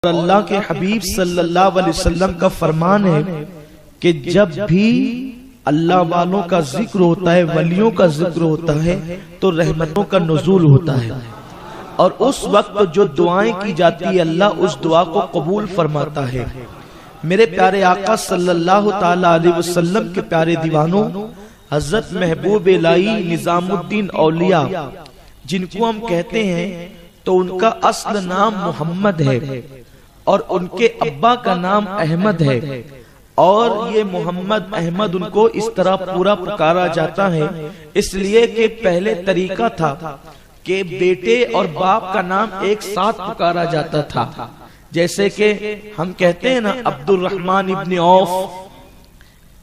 اللہ کے حبیب صلی اللہ علیہ وسلم کا فرمان ہے کہ جب بھی اللہ والوں کا ذکر ہوتا ہے، ولیوں کا ذکر ہوتا ہے، تو رحمتوں کا نزول ہوتا ہے، اور اس وقت جو دعائیں کی جاتی ہے اللہ اس دعا کو قبول فرماتا ہے۔ میرے پیارے آقا صلی اللہ تعالی علیہ وسلم کے پیارے دیوانوں، حضرت محبوب الہی نظام الدین اولیاء جن کو ہم کہتے ہیں، تو ان کا اصل نام محمد ہے اور ان کے ابا کا نام احمد ہے، اور یہ محمد احمد ان کو اس طرح پورا پکارا جاتا ہے اس لیے کہ پہلے طریقہ تھا کہ بیٹے اور باپ کا نام ایک ساتھ پکارا جاتا تھا، جیسے کہ ہم کہتے ہیں نا عبد الرحمن ابن عوف،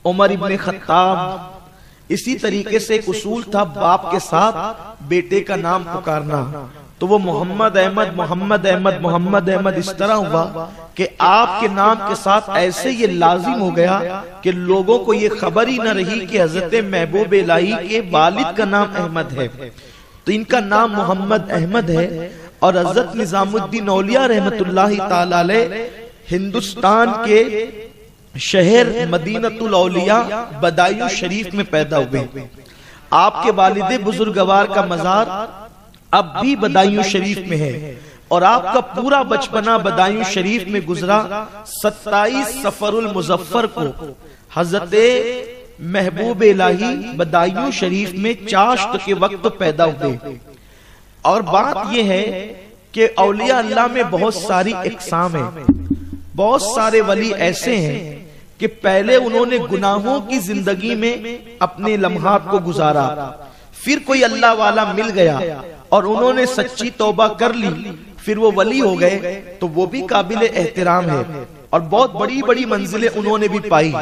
عمر ابن خطاب، اسی طریقے سے ایک اصول تھا باپ کے ساتھ بیٹے کا نام پکارنا، تو وہ محمد احمد محمد احمد محمد احمد اس طرح ہوا کہ آپ کے نام کے ساتھ ایسے یہ لازم ہو گیا کہ لوگوں کو یہ خبر ہی نہ رہی کہ حضرت محبوب الہی کے والد کا نام احمد ہے، تو ان کا نام محمد احمد ہے۔ اور حضرت نظام الدین اولیاء رحمت اللہ تعالی علیہ ہندوستان کے شہر مدینۃ الاولیاء بدایوں شریف میں پیدا ہوئے۔ آپ کے والد بزرگوار کا مزار اب بھی بدایوں شریف میں ہے، اور آپ کا پورا بچپنا بدایوں شریف میں گزرا۔ 27 صفر المظفر کو حضرت محبوب الہی بدایوں شریف میں چاشت کے وقت پیدا ہوئے۔ اور بات یہ ہے کہ اولیاء اللہ میں بہت ساری اقسام ہیں، بہت سارے ولی ایسے ہیں کہ پہلے انہوں نے گناہوں کی زندگی میں اپنے لمحات کو گزارا، پھر کوئی اللہ والا مل گیا اور انہوں نے سچی توبہ کر لی، پھر وہ ولی ہو گئے، تو وہ بھی قابل احترام ہے، اور بہت بڑی بڑی منزلیں انہوں نے بھی پائی۔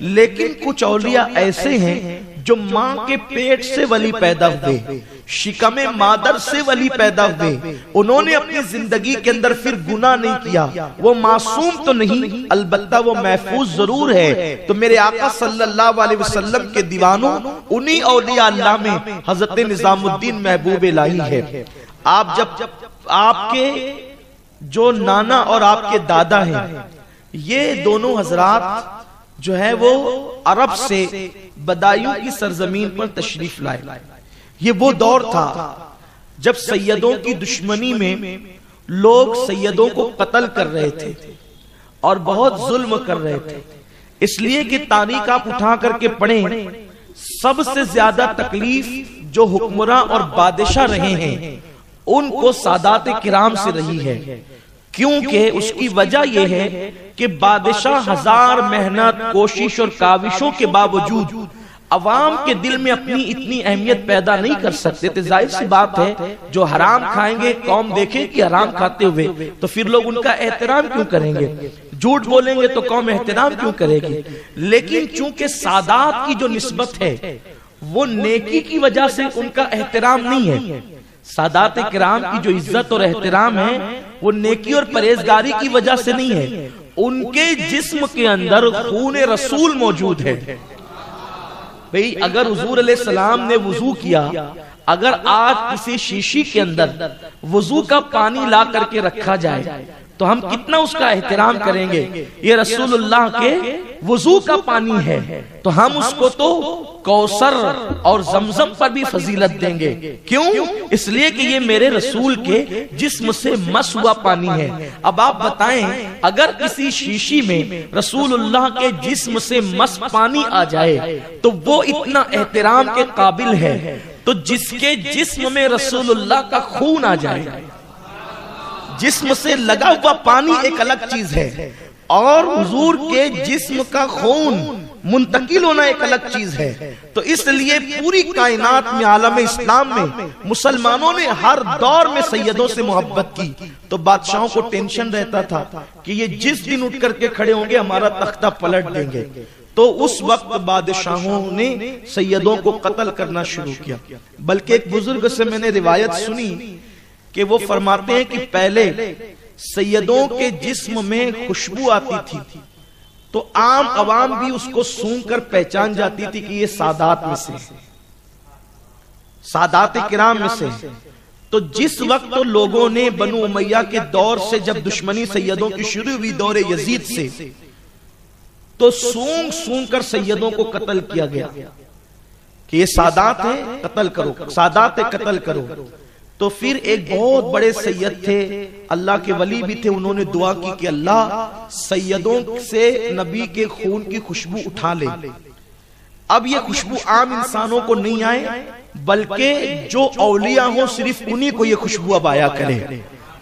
لیکن کچھ اولیاء ایسے ہیں جو ماں کے پیٹ سے ولی پیدا ہوئے، شکم مادر سے ولی پیدا ہوئے، انہوں نے اپنی زندگی کے اندر پھر گناہ نہیں کیا، وہ معصوم تو نہیں، البتہ وہ محفوظ ضرور ہے۔ تو میرے آقا صلی اللہ علیہ وسلم کے دیوانوں، انہی اولیاء اللہ میں حضرت نظام الدین محبوب الہی ہے۔ آپ جب آپ کے جو نانا اور آپ کے دادا ہیں، یہ دونوں حضرات جو ہے وہ عرب سے بدایوں کی سرزمین پر تشریف لائے۔ یہ وہ دور تھا جب سیدوں کی دشمنی میں لوگ سیدوں کو قتل کر رہے تھے اور بہت ظلم کر رہے تھے، اس لیے کہ تاریخ آپ اٹھا کر کے پڑھیں، سب سے زیادہ تکلیف جو حکمراں اور بادشاہ رہے ہیں ان کو سادات کرام سے رہی ہے، کیونکہ اس کی وجہ یہ ہے کہ بادشاہ ہزار محنت کوشش اور کاوشوں کے باوجود عوام کے دل میں اپنی اتنی اہمیت پیدا نہیں کر سکتے تھے۔ ظاہر سی بات ہے جو حرام کھائیں گے قوم دیکھے کہ حرام کھاتے ہوئے تو پھر لوگ ان کا احترام کیوں کریں گے، جھوٹ بولیں گے تو قوم احترام کیوں کرے گی۔ لیکن چونکہ سادات کی جو نسبت ہے وہ نیکی کی وجہ سے ان کا احترام نہیں ہے، سادات کرام کی جو عزت اور احترام ہے وہ نیکی اور پرہیزگاری کی وجہ سے نہیں ہے، ان کے جسم کے اندر خون رسول موجود ہے۔ بھئی اگر حضور علیہ السلام نے وضو کیا، اگر آج کسی شیشی کے اندر وضو کا پانی لا کر کے رکھا جائے تو ہم کتنا اس کا احترام کریں گے، یہ رسول اللہ کے وضو کا پانی ہے، تو ہم اس کو تو کوثر اور زمزم پر بھی فضیلت دیں گے۔ کیوں؟ اس لیے کہ یہ میرے رسول کے جسم سے مس ہوا پانی ہے۔ اب آپ بتائیں اگر کسی شیشی میں رسول اللہ کے جسم سے مس پانی آ جائے تو وہ اتنا احترام کے قابل ہے، تو جس کے جسم میں رسول اللہ کا خون آ جائے، جسم سے لگا ہوا پانی ایک الگ چیز ہے، اور حضور کے جسم کا خون منتقل ہونا ایک الگ چیز ہے۔ تو اس لیے پوری کائنات میں عالم اسلام میں مسلمانوں نے ہر دور میں سیدوں سے محبت کی، تو بادشاہوں کو ٹینشن رہتا تھا کہ یہ جس دن اٹھ کر کے کھڑے ہوں گے ہمارا تختہ پلٹ دیں گے، تو اس وقت بادشاہوں نے سیدوں کو قتل کرنا شروع کیا۔ بلکہ ایک بزرگ سے میں نے روایت سنی کہ وہ فرماتے ہیں کہ پہلے سیدوں کے جسم میں خوشبو آتی تھی تو عام عوام بھی اس کو سونگھ کر پہچان جاتی تھی کہ یہ سادات میں سے، سادات کرام میں سے۔ تو جس وقت تو لوگوں نے بنو امیہ کے دور سے جب دشمنی سیدوں کی شروع ہوئی دور یزید سے، تو سونگ سونگ کر سیدوں کو قتل کیا گیا کہ یہ سادات ہیں قتل کرو، سادات قتل کرو۔ تو پھر ایک بہت بڑے سید تھے، اللہ کے ولی بھی تھے، انہوں نے دعا کی کہ اللہ سیدوں سے نبی کے خون کی خوشبو اٹھا لے۔ اب یہ خوشبو عام انسانوں کو نہیں آئے، بلکہ جو اولیاء ہوں صرف انہی کو یہ خوشبو اب آیا کرے،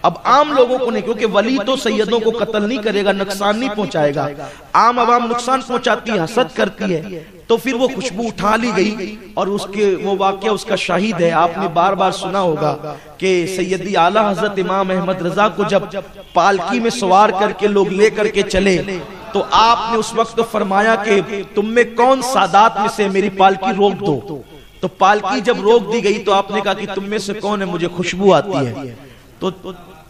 اب عام لوگوں کو نہیں، کیونکہ ولی تو سیدوں کو قتل نہیں کرے گا، نقصان نہیں پہنچائے گا، عام عوام نقصان پہنچاتی ہے، حسد کرتی ہے۔ تو پھر وہ خوشبو اٹھا لی گئی، اور اس کے وہ واقعہ اس کا شاہد ہے، آپ نے بار بار سنا ہوگا کہ سیدی اعلیٰ حضرت امام احمد رضا کو جب پالکی میں سوار کر کے لوگ لے کر کے چلے، تو آپ نے اس وقت فرمایا کہ تم میں کون سادات میں سے میری پالکی روک دو۔ تو پالکی جب روک دی گئی تو آپ نے کہا کہ تم میں سے کون ہے، مجھے خوشبو آتی ہے۔ تو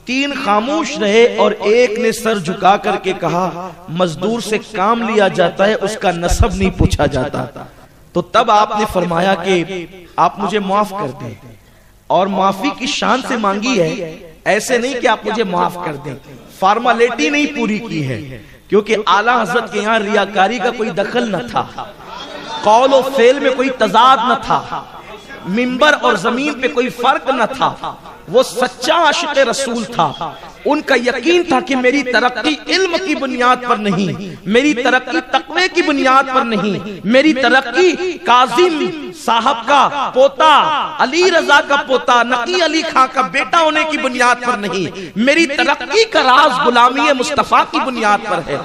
تین خاموش رہے، اور ایک نے سر جھکا کر کے کہا مزدور سے کام لیا جاتا ہے، اس کا نسب نہیں پوچھا جاتا۔ تو تب آپ نے فرمایا کہ آپ مجھے معاف کر دیں، اور معافی کی شان سے مانگی ہے، ایسے نہیں کہ آپ مجھے معاف کر دیں، فارمالیٹی نہیں پوری کی ہے، کیونکہ اعلیٰ حضرت کے یہاں ریاکاری کا کوئی دخل نہ تھا، قول و فعل میں کوئی تضاد نہ تھا، منبر اور زمین پہ کوئی فرق نہ تھا، وہ سچا عاشق رسول تھا۔ ان کا یقین تھا کہ میری ترقی علم کی بنیاد پر نہیں، میری ترقی تقوی کی بنیاد پر نہیں، میری ترقی کاظم صاحب کا پوتا، علی رضا کا پوتا، نقی علی خان کا بیٹا ہونے کی بنیاد پر نہیں، میری ترقی کا راز غلامی مصطفیٰ کی بنیاد پر ہے،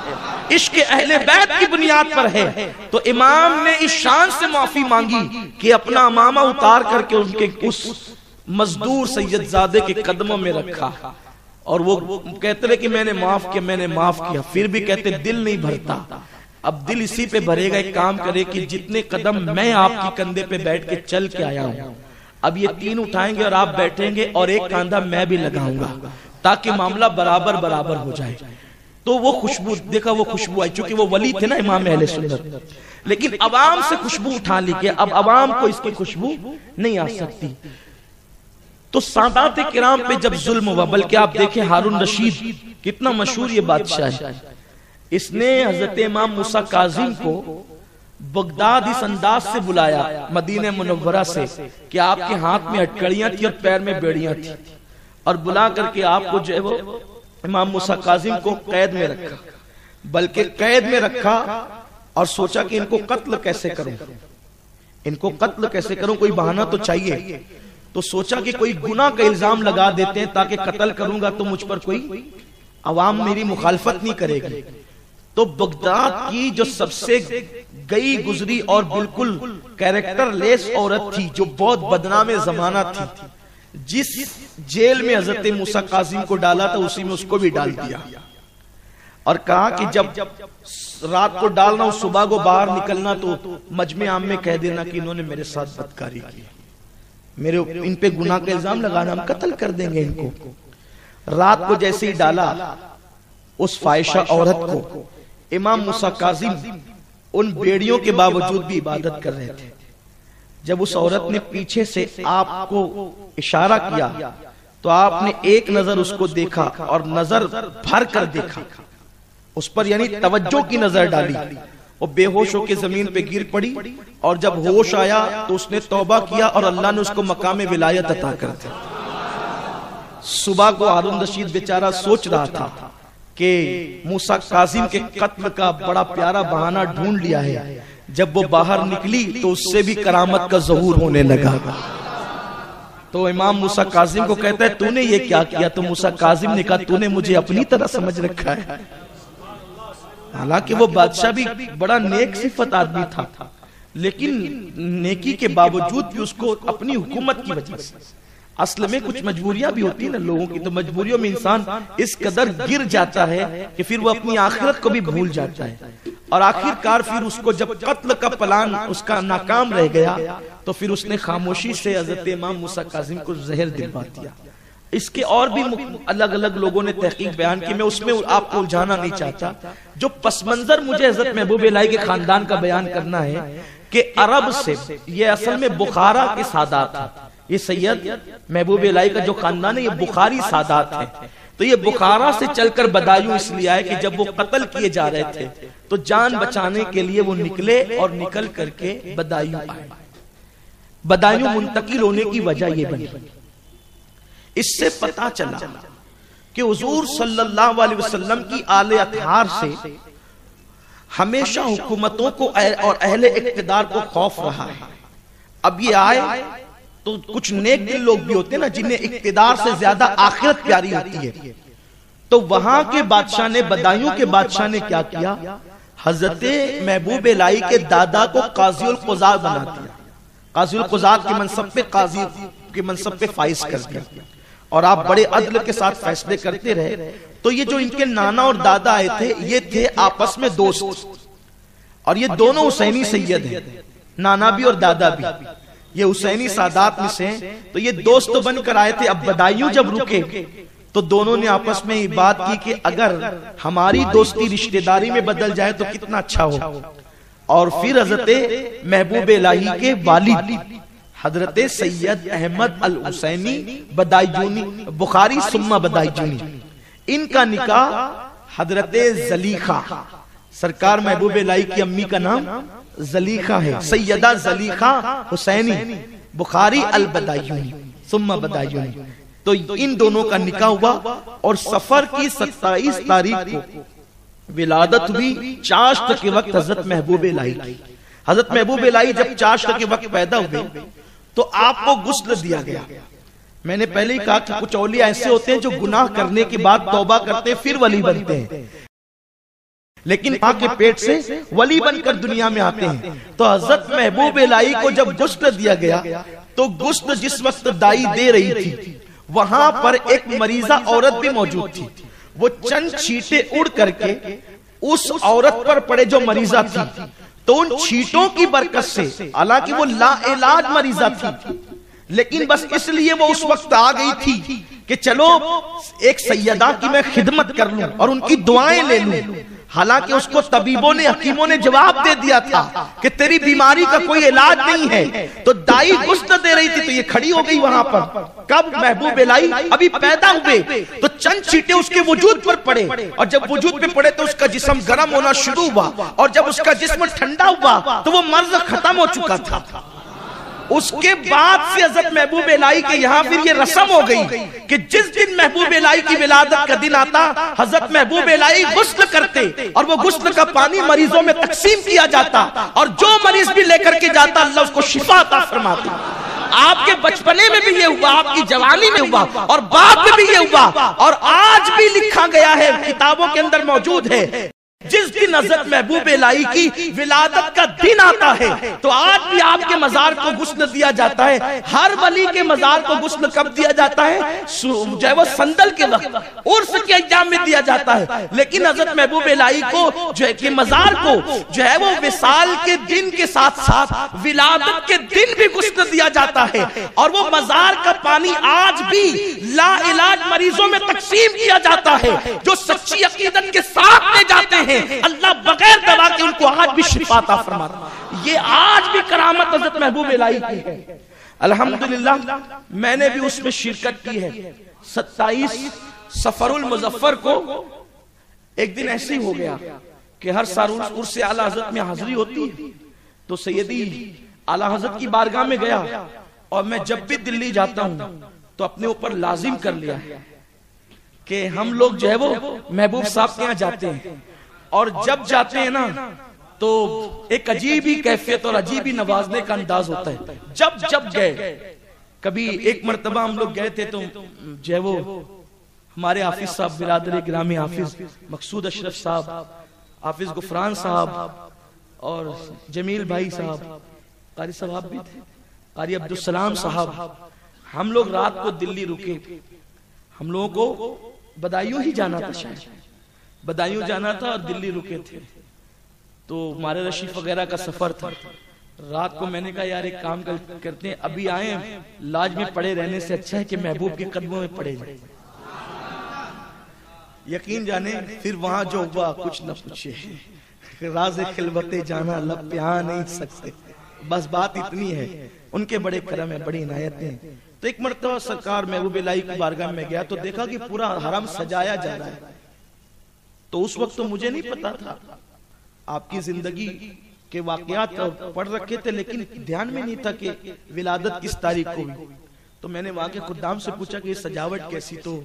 عشق اہل بیت کی بنیاد پر ہے۔ تو امام نے اس شان سے معافی مانگی کہ اپنا امامہ اتار کر کے ان کے اس مزدور سید زادے کے قدموں میں رکھا، اور وہ کہتے رہے کہ میں نے معاف کیا، میں نے معاف کیا، پھر بھی کہتے دل نہیں بھرتا۔ اب دل اسی پہ بھرے گا، ایک کام کرے کہ جتنے قدم میں آپ کی کندھے پہ بیٹھ کے چل کے آیا ہوں، اب یہ تین اٹھائیں گے اور آپ بیٹھیں گے، اور ایک کاندھا میں بھی لگاؤں گا، تاکہ معاملہ برابر برابر ہو جائے۔ تو وہ خوشبو دیکھا، وہ خوشبو آئی، چونکہ وہ ولی تھے نا امام اہل سنت، لیکن عوام سے خوشبو اٹھا لی کہ اب عوام کو اس کی خوشبو نہیں آ سکتی۔ تو سادات کرام پہ جب ظلم ہوا، بلکہ آپ دیکھیں ہارون رشید کتنا مشہور یہ بادشاہ ہے، اس نے حضرت امام موسیٰ کاظم کو بغداد اس انداز سے بلایا مدینہ منورہ سے کہ آپ کے ہاتھ میں ہتکڑیاں تھی اور پیر میں بیڑیاں تھی، اور بلا کر کے آپ کو جو ہے وہ امام موسیٰ کاظم کو قید میں رکھا، بلکہ قید میں رکھا اور سوچا کہ ان کو قتل کیسے کروں، ان کو قتل کیسے کروں، کوئی بہانہ تو چاہیے۔ تو سوچا کہ کوئی گناہ کا الزام لگا دیتے ہیں تاکہ قتل کروں گا تو مجھ پر کوئی عوام میری مخالفت نہیں کرے گی۔ تو بغداد کی جو سب سے گئی گزری اور بالکل کیریکٹر لیس عورت تھی، جو بہت بدنام زمانہ تھی، جس جیل میں حضرت موسیٰ کاظم کو ڈالا تھا اسی میں اس کو بھی ڈال دیا، اور کہا کہ جب رات کو ڈالنا ہو صبح کو باہر نکلنا تو مجمع عام میں کہہ دینا کہ انہوں نے میرے ساتھ بدکاری کی، میرے ان پہ گناہ کا الزام لگانا، ہم قتل کر دیں گے ان کو۔ رات کو جیسے ہی ڈالا اس فائشہ عورت کو، امام موسیٰ کاظم ان بیڑیوں کے باوجود بھی عبادت کر رہے تھے۔ جب اس عورت نے پیچھے سے آپ کو اشارہ کیا تو آپ نے ایک نظر اس کو دیکھا اور نظر بھر کر دیکھا اس پر، یعنی توجہ کی نظر ڈالی، وہ بے ہوش ہو کے زمین پہ گر پڑی، اور جب ہوش آیا تو اس نے توبہ کیا اور اللہ نے اس کو مقام ولایت عطا کر دیا۔ صبح کو ہارون رشید بیچارہ سوچ رہا تھا کہ موسیٰ کاظم کے قتل کا بڑا پیارا بہانہ ڈھونڈ لیا ہے، جب وہ باہر نکلی تو اس سے بھی کرامت کا ظہور ہونے لگا۔ تو امام موسیٰ کاظم کو کہتا ہے تو نے یہ کیا کیا؟ تو موسیٰ کاظم نے کہا تو نے مجھے اپنی طرح سمجھ رکھا ہے۔ حالانکہ وہ بادشاہ بھی بڑا نیک صفت آدمی تھا، لیکن نیکی کے باوجود بھی اس کو اپنی حکومت کی وجہ سے، اصل میں کچھ مجبوریاں بھی ہوتی ہیں نا لوگوں کی، تو مجبوریوں میں انسان اس قدر گر جاتا ہے کہ پھر وہ اپنی آخرت کو بھی بھول جاتا ہے، اور آخر کار پھر اس کو جب قتل کا پلان اس کا ناکام رہ گیا تو پھر اس نے خاموشی سے حضرت امام موسیٰ کاظم کو زہر دلوا دیا۔ اس کے اور بھی الگ الگ لوگوں نے تحقیق بیان کی، میں اس میں آپ کو الجھانا نہیں چاہتا۔ جو پس منظر مجھے حضرت محبوب الہی کے خاندان کا بیان کرنا ہے کہ عرب سے، یہ اصل میں بخارا کے سادات ہیں، یہ سید محبوب الہی کا جو خاندان ہے یہ بخاری سادات ہے. تو یہ بخارا سے چل کر بدایوں اس لیے آئے کہ جب وہ قتل کیے جا رہے تھے تو جان بچانے کے لیے وہ نکلے اور نکل کر کے بدایوں آئے. بدایوں منتقل ہونے کی وجہ یہ بنی. اس سے پتا چلا کہ حضور صلی اللہ علیہ وسلم کی آل اطہار سے ہمیشہ حکومتوں کو اور اہل اقتدار کو خوف رہا ہے. اب یہ آئے تو کچھ نیک دل لوگ بھی ہوتے ہیں نا جنہیں اقتدار سے زیادہ آخرت پیاری ہوتی ہے. تو وہاں کے بادشاہ نے بدایوں کے بادشاہ نے کیا کیا؟ حضرت محبوب الہی کے دادا کو قاضی القضاء بنا دیا. قاضی القضاء کے منصب پہ قاضی کے منصب پہ فائز کر دیا اور آپ بڑے عدل کے ساتھ فیصلے کرتے رہے. تو یہ جو ان کے نانا اور دادا آئے تھے یہ تھے آپس میں دوست اور یہ دونوں حسینی سید ہیں, نانا بھی اور دادا بھی. یہ حسینی سادات میں سے ہیں تو یہ دوست بن کر آئے تھے. اب بدایوں جب رکے تو دونوں نے آپس میں یہ بات کی کہ اگر ہماری دوستی رشتہ داری میں بدل جائے تو کتنا اچھا ہو. اور پھر حضرت محبوب الہی کے والد حضرت سید احمد الحسینی بدایونی بخاری ثم بدایونی, ان کا نکاح حضرت زلیخا, سرکار محبوب الہی کی امی کا نام زلیخا ہے, سیدہ زلیخا حسینی بخاری البدایونی ثم بدایونی. تو ان دونوں کا نکاح ہوا اور سفر کی 27 تاریخ کو ولادت ہوئی چاشت کے وقت حضرت محبوب الہی کی. حضرت محبوب الہی جب چاشت کے وقت پیدا ہوئے تو آپ کو غسل دیا گیا. میں نے پہلے ہی کہا کہ کچھ اولیاء ایسے ہوتے ہیں جو گناہ کرنے کے بعد توبہ کرتے پھر ولی بنتے ہیں, لیکن ماں کے پیٹ سے ولی بن کر دنیا میں آتے ہیں. تو حضرت محبوب الہی کو جب غسل دیا گیا تو غسل جس وقت دائی دے رہی تھی وہاں پر ایک مریضہ عورت بھی موجود تھی. وہ چند چھیٹے اڑ کر کے اس عورت پر پڑے جو مریضہ تھی. تو ان چھیٹوں کی برکت سے, حالانکہ وہ لا علاج مریضہ تھی, لیکن بس اس لیے وہ اس وقت آ گئی تھی کہ چلو ایک سیدہ کی میں خدمت کر لوں اور ان کی دعائیں لے لوں. حالانکہ اس کو طبیبوں نے حکیموں نے جواب دے دیا تھا کہ تیری بیماری کا کوئی علاج نہیں ہے. تو دائی غسل دے رہی تھی تو یہ کھڑی ہو گئی وہاں پر. کب محبوب الہی ابھی پیدا ہوئے تو چند چھیٹے اس کے وجود پر پڑے, اور جب وجود پہ پڑے تو اس کا جسم گرم ہونا شروع ہوا, اور جب اس کا جسم ٹھنڈا ہوا تو وہ مرض ختم ہو چکا تھا. اس کے بعد سے حضرت محبوب الہی کے یہاں پھر یہ رسم ہو گئی کہ جس دن محبوب الہی کی ولادت کا دن آتا حضرت محبوب الہی غسل کرتے اور وہ غسل کا پانی مریضوں میں تقسیم کیا جاتا, اور جو مریض بھی لے کر کے جاتا اللہ اس کو شفا عطا فرماتا. آپ کے بچپنے میں بھی یہ ہوا, آپ کی جوانی میں ہوا, اور بعد میں بھی یہ ہوا, اور آج بھی لکھا گیا ہے کتابوں کے اندر موجود ہے. جس دن حضرت محبوب الہی کی ولادت کا دن آتا ہے تو آج بھی آپ کے مزار کو غسل دیا جاتا ہے. ہر ولی کے مزار کو غسل کب دیا جاتا ہے؟ جو ہے وہ سندل کے وقت, عرس کے ایام میں دیا جاتا ہے. لیکن حضرت محبوب الہی کو جو ہے کہ مزار کو جو ہے وہ وصال کے دن کے ساتھ ساتھ ولادت کے دن بھی غسل دیا جاتا ہے. اور وہ مزار کا پانی آج بھی لا علاج مریضوں میں تقسیم کیا جاتا ہے. جو سچی عقیدت کے ساتھ لے جاتے ہیں اللہ بغیر دوا کے ان کو آج بھی شفا عطا فرماتا. یہ آج بھی کرامت حضرت محبوب الہی کی ہے. الحمدللہ میں نے بھی اس میں شرکت کی ہے. 27 صفر المظفر کو ایک دن ایسے ہی ہو گیا کہ ہر سال عرس اعلی حضرت میں حاضری ہوتی ہے, تو سیدی اعلی حضرت کی بارگاہ میں گیا, اور میں جب بھی دلی جاتا ہوں تو اپنے اوپر لازم کر لیا کہ ہم لوگ جو ہے وہ محبوب صاحب کے یہاں جاتے ہیں, اور جب جاتے ہیں نا تو ایک عجیب ہی کیفیت اور عجیب ہی نوازنے کا انداز ہوتا ہے. جب گئے, کبھی ایک مرتبہ ہم لوگ گئے تھے تو جو ہے وہ ہمارے حافظ صاحب برادر گرامی حافظ مقصود اشرف صاحب, حافظ غفران صاحب اور جمیل بھائی صاحب, قاری صاحب بھی تھے, قاری عبدالسلام صاحب, ہم لوگ رات کو دلی رکے. ہم لوگوں کو بدایوں ہی جانا تھا, شاید بدایوں جانا تھا اور دلی رکے تھے. تو ہمارے رشیف وغیرہ کا سفر تھا. رات کو میں نے کہا یار ایک کام کرتے ہیں, ابھی آئے لاج میں پڑے رہنے سے اچھا ہے کہ محبوب کے قدموں میں پڑے جائیں. یقین جانے پھر وہاں جو ہوا کچھ نہ پوچھے, راز خلوت جانا لب پہ آ نہیں سکتے. بس بات اتنی ہے، ان کے بڑے کرم ہیں، بڑی عنایتیں۔ تو ایک مرتبہ سرکار محبوب الہی کی بارگاہ میں گیا تو دیکھا کہ پورا حرم سجایا جا رہا ہے۔ تو اس وقت تو مجھے نہیں پتا تھا، آپ کی زندگی کے واقعات پڑھ رکھے تھے لیکن دھیان میں نہیں تھا کہ ولادت کس تاریخ کو ہوئی۔ تو میں نے وہاں کے خدام سے پوچھا کہ یہ سجاوٹ کیسی؟ تو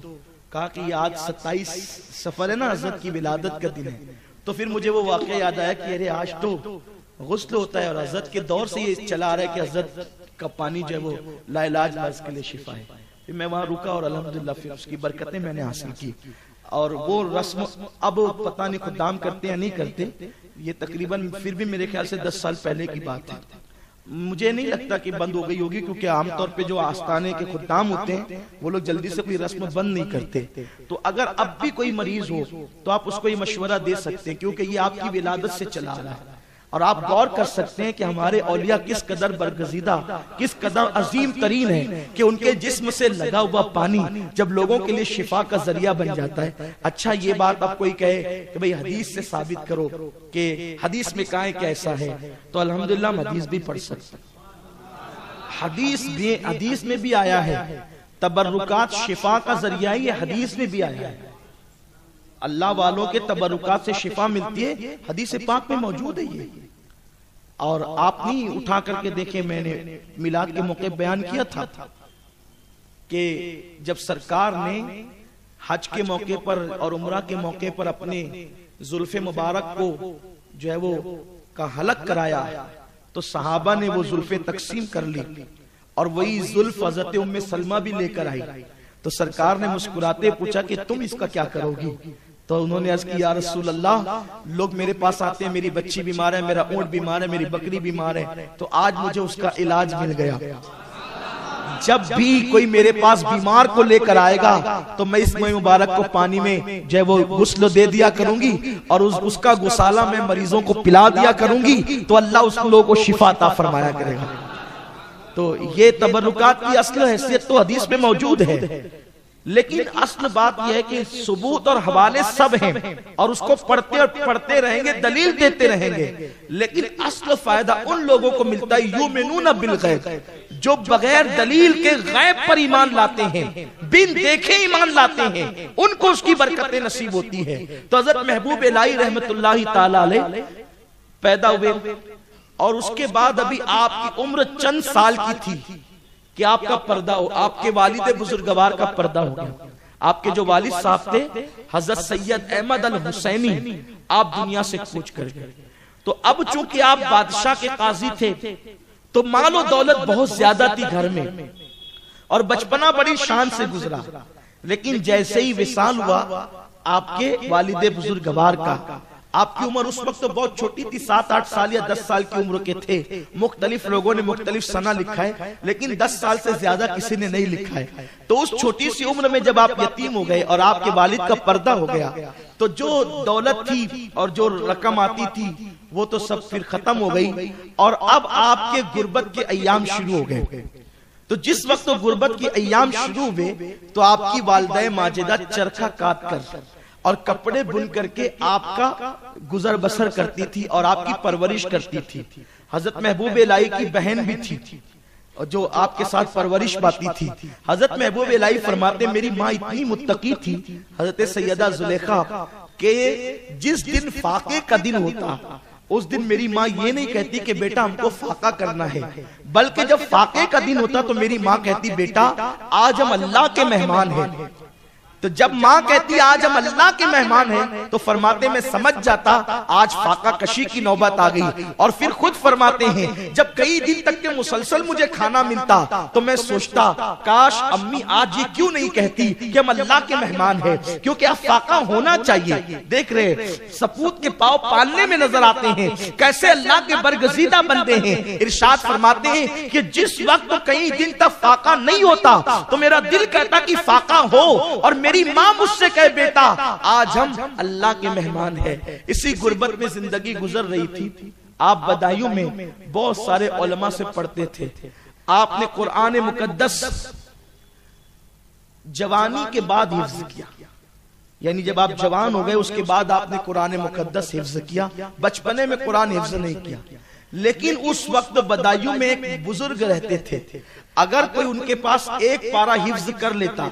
کہا کہ یہ آج 27 سفر ہے نا، حضرت کی ولادت کا دن ہے۔ تو پھر مجھے وہ واقعہ یاد آیا کہ ارے آج تو غسل ہوتا ہے، اور حضرت کے دور سے یہ چلا آ رہا ہے کہ حضرت کا پانی جو ہے وہ لا علاج مرض کے لیے شفا ہے۔ پھر میں وہاں رکا اور الحمدللہ پھر اس کی برکتیں میں نے حاصل کی۔ اور وہ رسم اب پتہ نہیں خدام کرتے یا نہیں کرتے، یہ تقریباً پھر بھی میرے خیال سے 10 سال پہلے کی بات ہے۔ مجھے نہیں لگتا کہ بند ہو گئی ہوگی، کیونکہ عام طور پہ جو آستانے کے خدام ہوتے ہیں وہ لوگ جلدی سے کوئی رسم بند نہیں کرتے۔ تو اگر اب بھی کوئی مریض ہو تو آپ اس کو یہ مشورہ دے سکتے ہیں، کیونکہ یہ آپ کی ولادت سے چلا رہا ہے۔ اور آپ غور کر سکتے ہیں کہ ہمارے اولیاء کس قدر برگزیدہ، کس قدر عظیم ترین ہیں کہ ان کے جسم سے لگا ہوا پانی جب لوگوں کے لیے شفا کا ذریعہ بن جاتا ہے۔ اچھا یہ بات آپ کوئی کہے کہ بھئی حدیث سے ثابت کرو کہ حدیث میں کہاں ہے کہ ایسا ہے، تو الحمدللہ ہم حدیث بھی پڑھ سکتے ہیں۔ حدیث میں بھی آیا ہے تبرکات شفا کا ذریعہ، یہ حدیث میں بھی آیا ہے۔ اللہ والوں کے تبرکات سے شفا ملتی ہے، حدیث پاک میں موجود ہے یہ۔ اور آپ نہیں اٹھا کر کے دیکھیں، میں نے میلاد کے موقع بیان کیا تھا کہ جب سرکار نے حج کے موقع پر اور عمرہ کے موقع پر اپنے زلف مبارک کو جو ہے وہ کا حلق کرایا تو صحابہ نے وہ زلفیں تقسیم کر لی، اور وہی زلف حضرت ام سلمہ بھی لے کر آئی۔ تو سرکار نے مسکراتے پوچھا کہ تم اس کا کیا کرو گی؟ تو انہوں نے عرض کی یا رسول اللہ، لوگ میرے پاس آتے ہیں، میری بچی بیمار ہے، میرا اونٹ بیمار ہے، میری بکری بیمار ہے، تو آج مجھے اس کا علاج مل گیا۔ جب بھی کوئی میرے پاس بیمار کو لے کر آئے گا تو میں اس مبارک کو پانی میں جو ہے وہ غسل دے دیا کروں گی، اور اس کا غسالہ میں مریضوں کو پلا دیا کروں گی، تو اللہ اس لوگوں کو شفا عطا فرمایا کرے گا۔ تو یہ تبرکات کی اصل حیثیت تو حدیث میں موجود ہے، لیکن اصل بات یہ ہے کہ ثبوت اور حوالے سب ہیں، اور اس کو پڑھتے رہیں گے، دلیل دیتے رہیں گے، لیکن اصل فائدہ ان لوگوں کو ملتا ہے یؤمنون بالغیب، جو بغیر دلیل کے غیب پر ایمان لاتے ہیں، بن دیکھے ایمان لاتے ہیں، ان کو اس کی برکتیں نصیب ہوتی ہے۔ تو حضرت محبوب الہی رحمت اللہ تعالی علیہ پیدا ہوئے، اور اس کے بعد ابھی آپ کی عمر چند سال کی تھی کہ آپ کا پردہ ہو، آپ کے والد بزرگوار کا پردہ ہو گیا۔ آپ کے جو والد صاحب تھے حضرت سید احمد الحسینی، آپ دنیا سے کوچ کر گئے۔ تو اب چونکہ آپ بادشاہ کے قاضی تھے تو مال و دولت بہت زیادہ تھی گھر میں، اور بچپنا بڑی شان سے گزرا، لیکن جیسے ہی وصال ہوا آپ کے والد بزرگوار کا، آپ کی عمر اس وقت تو بہت چھوٹی تھی، 7-8 سال یا 10 سال کی عمر کے تھے۔ مختلف لوگوں نے مختلف سنہ لکھا ہے، لیکن 10 سال سے زیادہ کسی نے نہیں لکھا ہے۔ تو اس چھوٹی سی عمر میں جب آپ یتیم ہو گئے اور آپ کے والد کا پردہ ہو گیا، تو جو دولت تھی اور جو رقم آتی تھی وہ تو سب پھر ختم ہو گئی، اور اب آپ کے غربت کے ایام شروع ہو گئے۔ تو جس وقت غربت کے ایام شروع ہوئے تو آپ کی والدہ ماجدہ چرخہ کاٹ کر اور کپڑے بن کر کے آپ کا گزر بسر کرتی تھی اور آپ کی پرورش کرتی تھی۔ حضرت محبوب الہی کی بہن بھی تھی جو آپ کے ساتھ پرورش پاتی تھی۔ حضرت محبوب الہی فرماتے میری ماں اتنی متقی تھی حضرت سیدہ زلیخا کہ جس دن فاقے کا دن ہوتا اس دن میری ماں یہ نہیں کہتی کہ بیٹا ہم کو فاقہ کرنا ہے، بلکہ جب فاقے کا دن ہوتا تو میری ماں کہتی بیٹا آج ہم اللہ کے مہمان ہیں۔ تو جب ماں کہتی آج ہم اللہ کے مہمان ہیں تو فرماتے میں سمجھ جاتا آج فاقہ کشی کی نوبت آ گئی، اور پھر خود فرماتے ہیں جب کئی دن تک کے مسلسل مجھے کھانا ملتا تو میں سوچتا کاش امی آج یہ کیوں نہیں کہتی کہ ہم اللہ کے مہمان ہیں، کیونکہ اب فاقہ ہونا چاہیے۔ دیکھ رہے سپوت کے پاؤں پالنے میں نظر آتے ہیں، کیسے اللہ کے برگزیدہ بندے ہیں۔ ارشاد فرماتے ہیں کہ جس وقت کئی دن تک فاقہ نہیں ہوتا تو میرا دل کہتا کہ فاقہ ہو، اور میری ماں مجھ سے کہے بیٹا آج ہم اللہ کے مہمان ہیں۔ اسی غربت میں زندگی گزر رہی تھی۔ آپ بدایوں میں بہت سارے علماء سے پڑھتے تھے۔ آپ نے قرآن مقدس جوانی کے بعد حفظ کیا، یعنی جب آپ جوان ہو گئے اس کے بعد آپ نے قرآن مقدس حفظ کیا، بچپنے میں قرآن حفظ نہیں کیا، لیکن اس وقت بدایوں میں ایک بزرگ رہتے تھے، اگر کوئی ان کے پاس ایک پارہ حفظ کر لیتا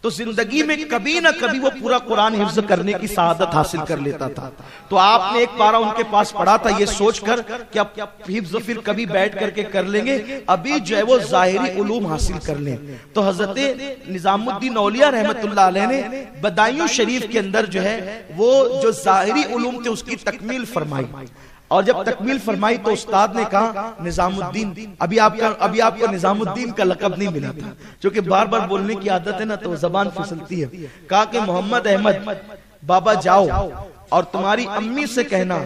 تو زندگی میں کبھی نہ کبھی وہ پورا قرآن حفظ کرنے کی سعادت حاصل کر لیتا تھا۔ تو آپ نے ایک پارہ ان کے پاس پڑھا تھا یہ سوچ کر کہ اب حفظ پھر کبھی بیٹھ کر کے کر لیں گے، ابھی جو ہے وہ ظاہری علوم حاصل کر لیں۔ تو حضرت نظام الدین اولیاء رحمت اللہ علیہ نے بدایوں شریف کے اندر جو ہے وہ جو ظاہری علوم تھے اس کی تکمیل فرمائی، اور جب تکمیل فرمائی تو استاد نے کہا نظام الدین، ابھی آپ کو نظام الدین کا لقب نہیں ملا تھا، چونکہ بار بار بولنے کی عادت ہے نا تو زبان پھسلتی ہے۔ کہا کہ محمد احمد بابا جاؤ اور تمہاری امی سے کہنا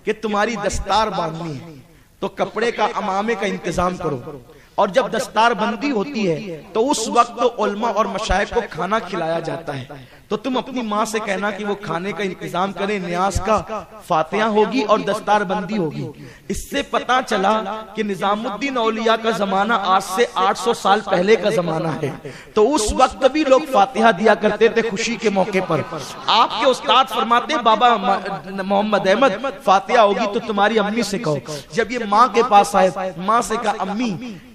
کہ تمہاری دستار باندھنی ہے تو کپڑے کا امامے کا انتظام کرو، اور جب دستار بندی ہوتی ہے تو اس وقت علماء اور مشائخ کو کھانا کھلایا جاتا ہے، تو تم اپنی ماں سے کہنا کہ وہ کھانے کا انتظام کرے، نیاز کا فاتحہ ہوگی اور دستار بندی ہوگی۔ اس سے پتا چلا کہ نظام الدین اولیاء کا زمانہ آج سے 800 سال پہلے کا زمانہ ہے، تو اس وقت بھی لوگ فاتحہ دیا کرتے تھے خوشی کے موقع پر۔ آپ کے استاد فرماتے ہیں بابا محمد احمد فاتحہ ہوگی تو تمہاری امی سے کہو۔ جب یہ ماں کے پاس آئے، ماں سے کہا امی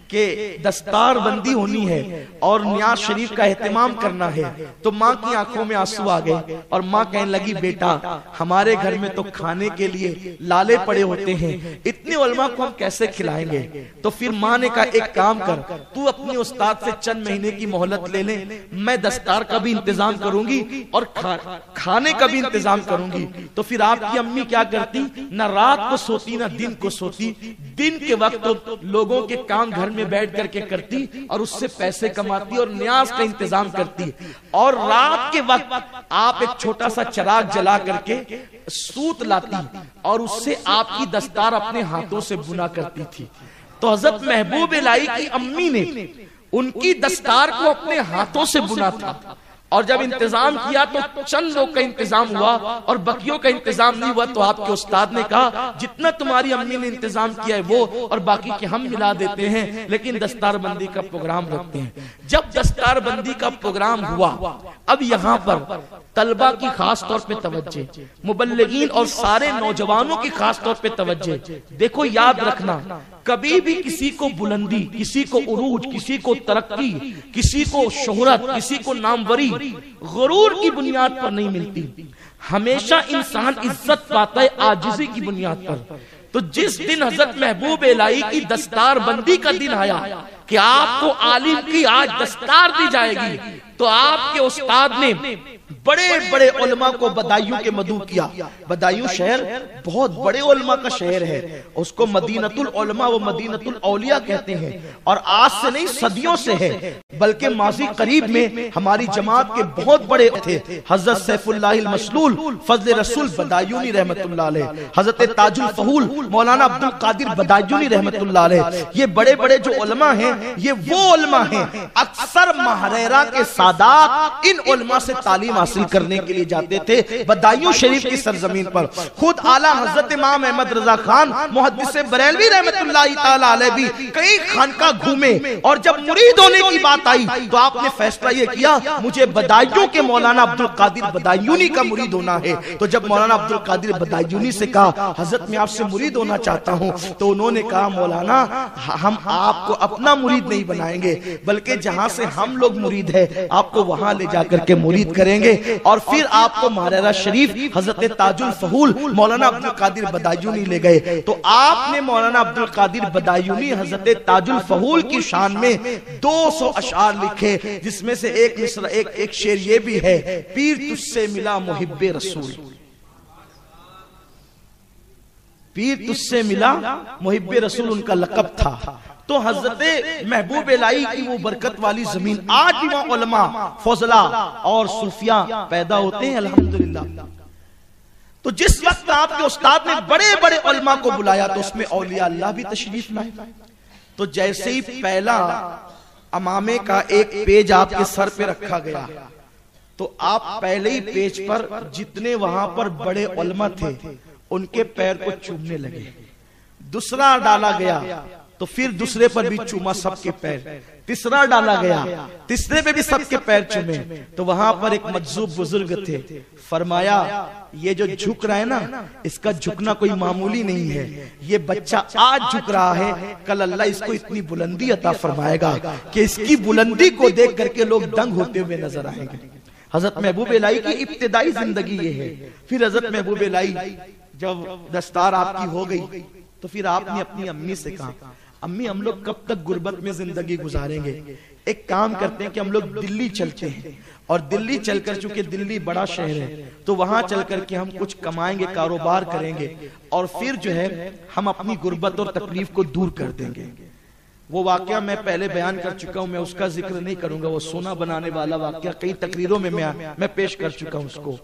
کہ دستار بندی ہونی ہے اور نیاز شریف کا اہتمام کرنا ہے، تو ماں کی آنکھوں میں آنسو آ گئے اور ماں کہنے لگی بیٹا ہمارے گھر میں تو کھانے کے لیے لالے پڑے ہوتے ہیں، اتنے علماء کو ہم کیسے کھلائیں گے؟ تو پھر ماں نے کہا ایک کام کر، تو اپنے استاد سے چند مہینے کی مہلت لے لیں، میں دستار کا بھی انتظام کروں گی اور کھانے کا بھی انتظام کروں گی۔ تو پھر آپ کی امی کیا کرتی؟ نہ رات کو سوتی نہ دن کو سوتی، دن کے وقت لوگوں کے کام گھر میں بیٹھ کر کے کرتی اور اس سے پیسے کماتی اور نیاز کا انتظام کرتی، اور رات کے وقت آپ ایک چھوٹا سا چراغ جلا کر کے سوت لاتی اور اس سے آپ کی دستار اپنے ہاتھوں سے بنا کرتی تھی۔ تو حضرت محبوب الہی کی امی نے ان کی دستار کو اپنے ہاتھوں سے بنا تھا، اور جب انتظام کیا تو چند لوگ کا انتظام ہوا اور بقیوں کا انتظام نہیں ہوا، تو آپ کے استاد نے کہا جتنا تمہاری امی نے انتظام کیا ہے وہ اور باقی کے ہم ملا دیتے ہیں، لیکن دستار بندی کا پروگرام رکھتے ہیں۔ جب دستار بندی کا پروگرام ہوا، اب یہاں پر طلبہ کی خاص طور پہ توجہ، مبلغین اور سارے نوجوانوں کی خاص طور پہ توجہ۔ دیکھو یاد رکھنا، کبھی بھی کسی کو بلندی، کسی کو عروج، کسی کو ترقی، کسی کو شہرت، کسی کو ناموری غرور کی بنیاد پر نہیں ملتی، ہمیشہ انسان عزت پاتا ہے عاجزی کی بنیاد پر۔ تو جس دن حضرت محبوب الہی کی دستار بندی کا دن آیا کہ آپ کو عالم کی آج دستار دی جائے گی، تو آپ کے استاد نے بڑے بڑے علماء کو بدایوں کے مدعو کیا۔ بدایوں شہر بہت بڑے علماء کا شہر ہے، اس کو مدینۃ العلماء و مدینۃ الاولیاء کہتے ہیں، اور آج سے نہیں صدیوں سے ہے، بلکہ ماضی قریب میں ہماری جماعت کے بہت بڑے تھے، حضرت سیف اللہ المسلول فضل رسول بدایونی رحمت اللہ علیہ، حضرت تاج الفہول مولانا عبد القادر بدایونی رحمت اللہ علیہ۔ یہ بڑے بڑے جو علماء ہیں یہ وہ علماء ہیں، اکثر ماہریرا کے سادات ان علماء سے تعلیم حاصل کرنے کے لیے جاتے تھے بدایوں شریف کی سرزمین پر۔ خود اعلیٰ حضرت امام احمد رضا خان محدث بریلوی رحمت اللہ تعالی علیہ بھی کئی خانقاہ گھومے، اور جب مرید ہونے کی بات آئی تو آپ نے فیصلہ یہ کیا مجھے بدایوں کے مولانا عبد القادر بدایونی کا مرید ہونا ہے۔ تو جب مولانا عبد القادر بدایونی سے کہا حضرت میں آپ سے مرید ہونا چاہتا ہوں، تو انہوں نے کہا مولانا ہم آپ کو اپنا مرید نہیں بنائیں گے، بلکہ جہاں سے ہم لوگ مرید ہیں آپ کو وہاں لے جا کر کے مرید کریں گے، اور پھر آپ کو ماہریرا شریف حضرت تاج الفہول مولانا عبد القادر بدایونی لے گئے۔ تو آپ نے مولانا عبد القادر بدایونی حضرت تاج الفہول کی شان میں 200 اشعار لکھے، جس میں سے ایک شعر یہ بھی ہے، پیر تجھ سے ملا محب رسول، پیر تجھ سے ملا محب رسول ان کا لقب تھا۔ تو حضرت محبوب الہی کی وہ برکت والی زمین آج بھی وہاں علماء فضلاء اور صوفیاء پیدا ہوتے ہیں الحمدللہ۔ تو جس وقت آپ کے استاد نے بڑے بڑے علماء کو بلایا تو اس میں اولیاء اللہ بھی تشریف لائے۔ تو جیسے ہی پہلا امامے کا ایک پیج آپ کے سر پہ رکھا گیا تو آپ پہلے ہی پیج پر جتنے وہاں پر بڑے علماء تھے ان کے پیر کو چومنے لگے۔ دوسرا ڈالا گیا تو پھر دوسرے پر بھی چوما سب کے پیر، تیسرا ڈالا گیا، تیسرے پہ بھی سب کے پیر چومے، تو وہاں پر ایک مجذوب بزرگ تھے، فرمایا یہ جو جھک رہا ہے نا، اس کا جھکنا کوئی معمولی نہیں ہے، یہ بچہ آج جھک رہا ہے، کل اللہ اس کو اتنی بلندی عطا فرمائے گا کہ اس کی بلندی کو دیکھ کر کے لوگ دنگ ہوتے ہوئے نظر آئیں گے۔ حضرت محبوب الہی کی ابتدائی زندگی یہ ہے۔ پھر حضرت محبوب الہی جب دستار آپ کی ہو گئی تو پھر آپ نے اپنی امی سے کہا، امی ہم لوگ کب تک غربت میں زندگی گزاریں گے، ایک کام کرتے ہیں کہ ہم لوگ دلی چلتے ہیں، اور دلی چل کر، چونکہ دلی بڑا شہر ہے تو وہاں چل کر کے ہم کچھ کمائیں گے، کاروبار کریں گے، اور پھر جو ہے ہم اپنی غربت اور تکلیف کو دور کر دیں گے۔ وہ واقعہ میں پہلے بیان کر چکا ہوں، میں اس کا ذکر نہیں کروں گا، وہ سونا بنانے والا واقعہ کئی تقریروں میں میں پیش کر چکا ہوں اس کو،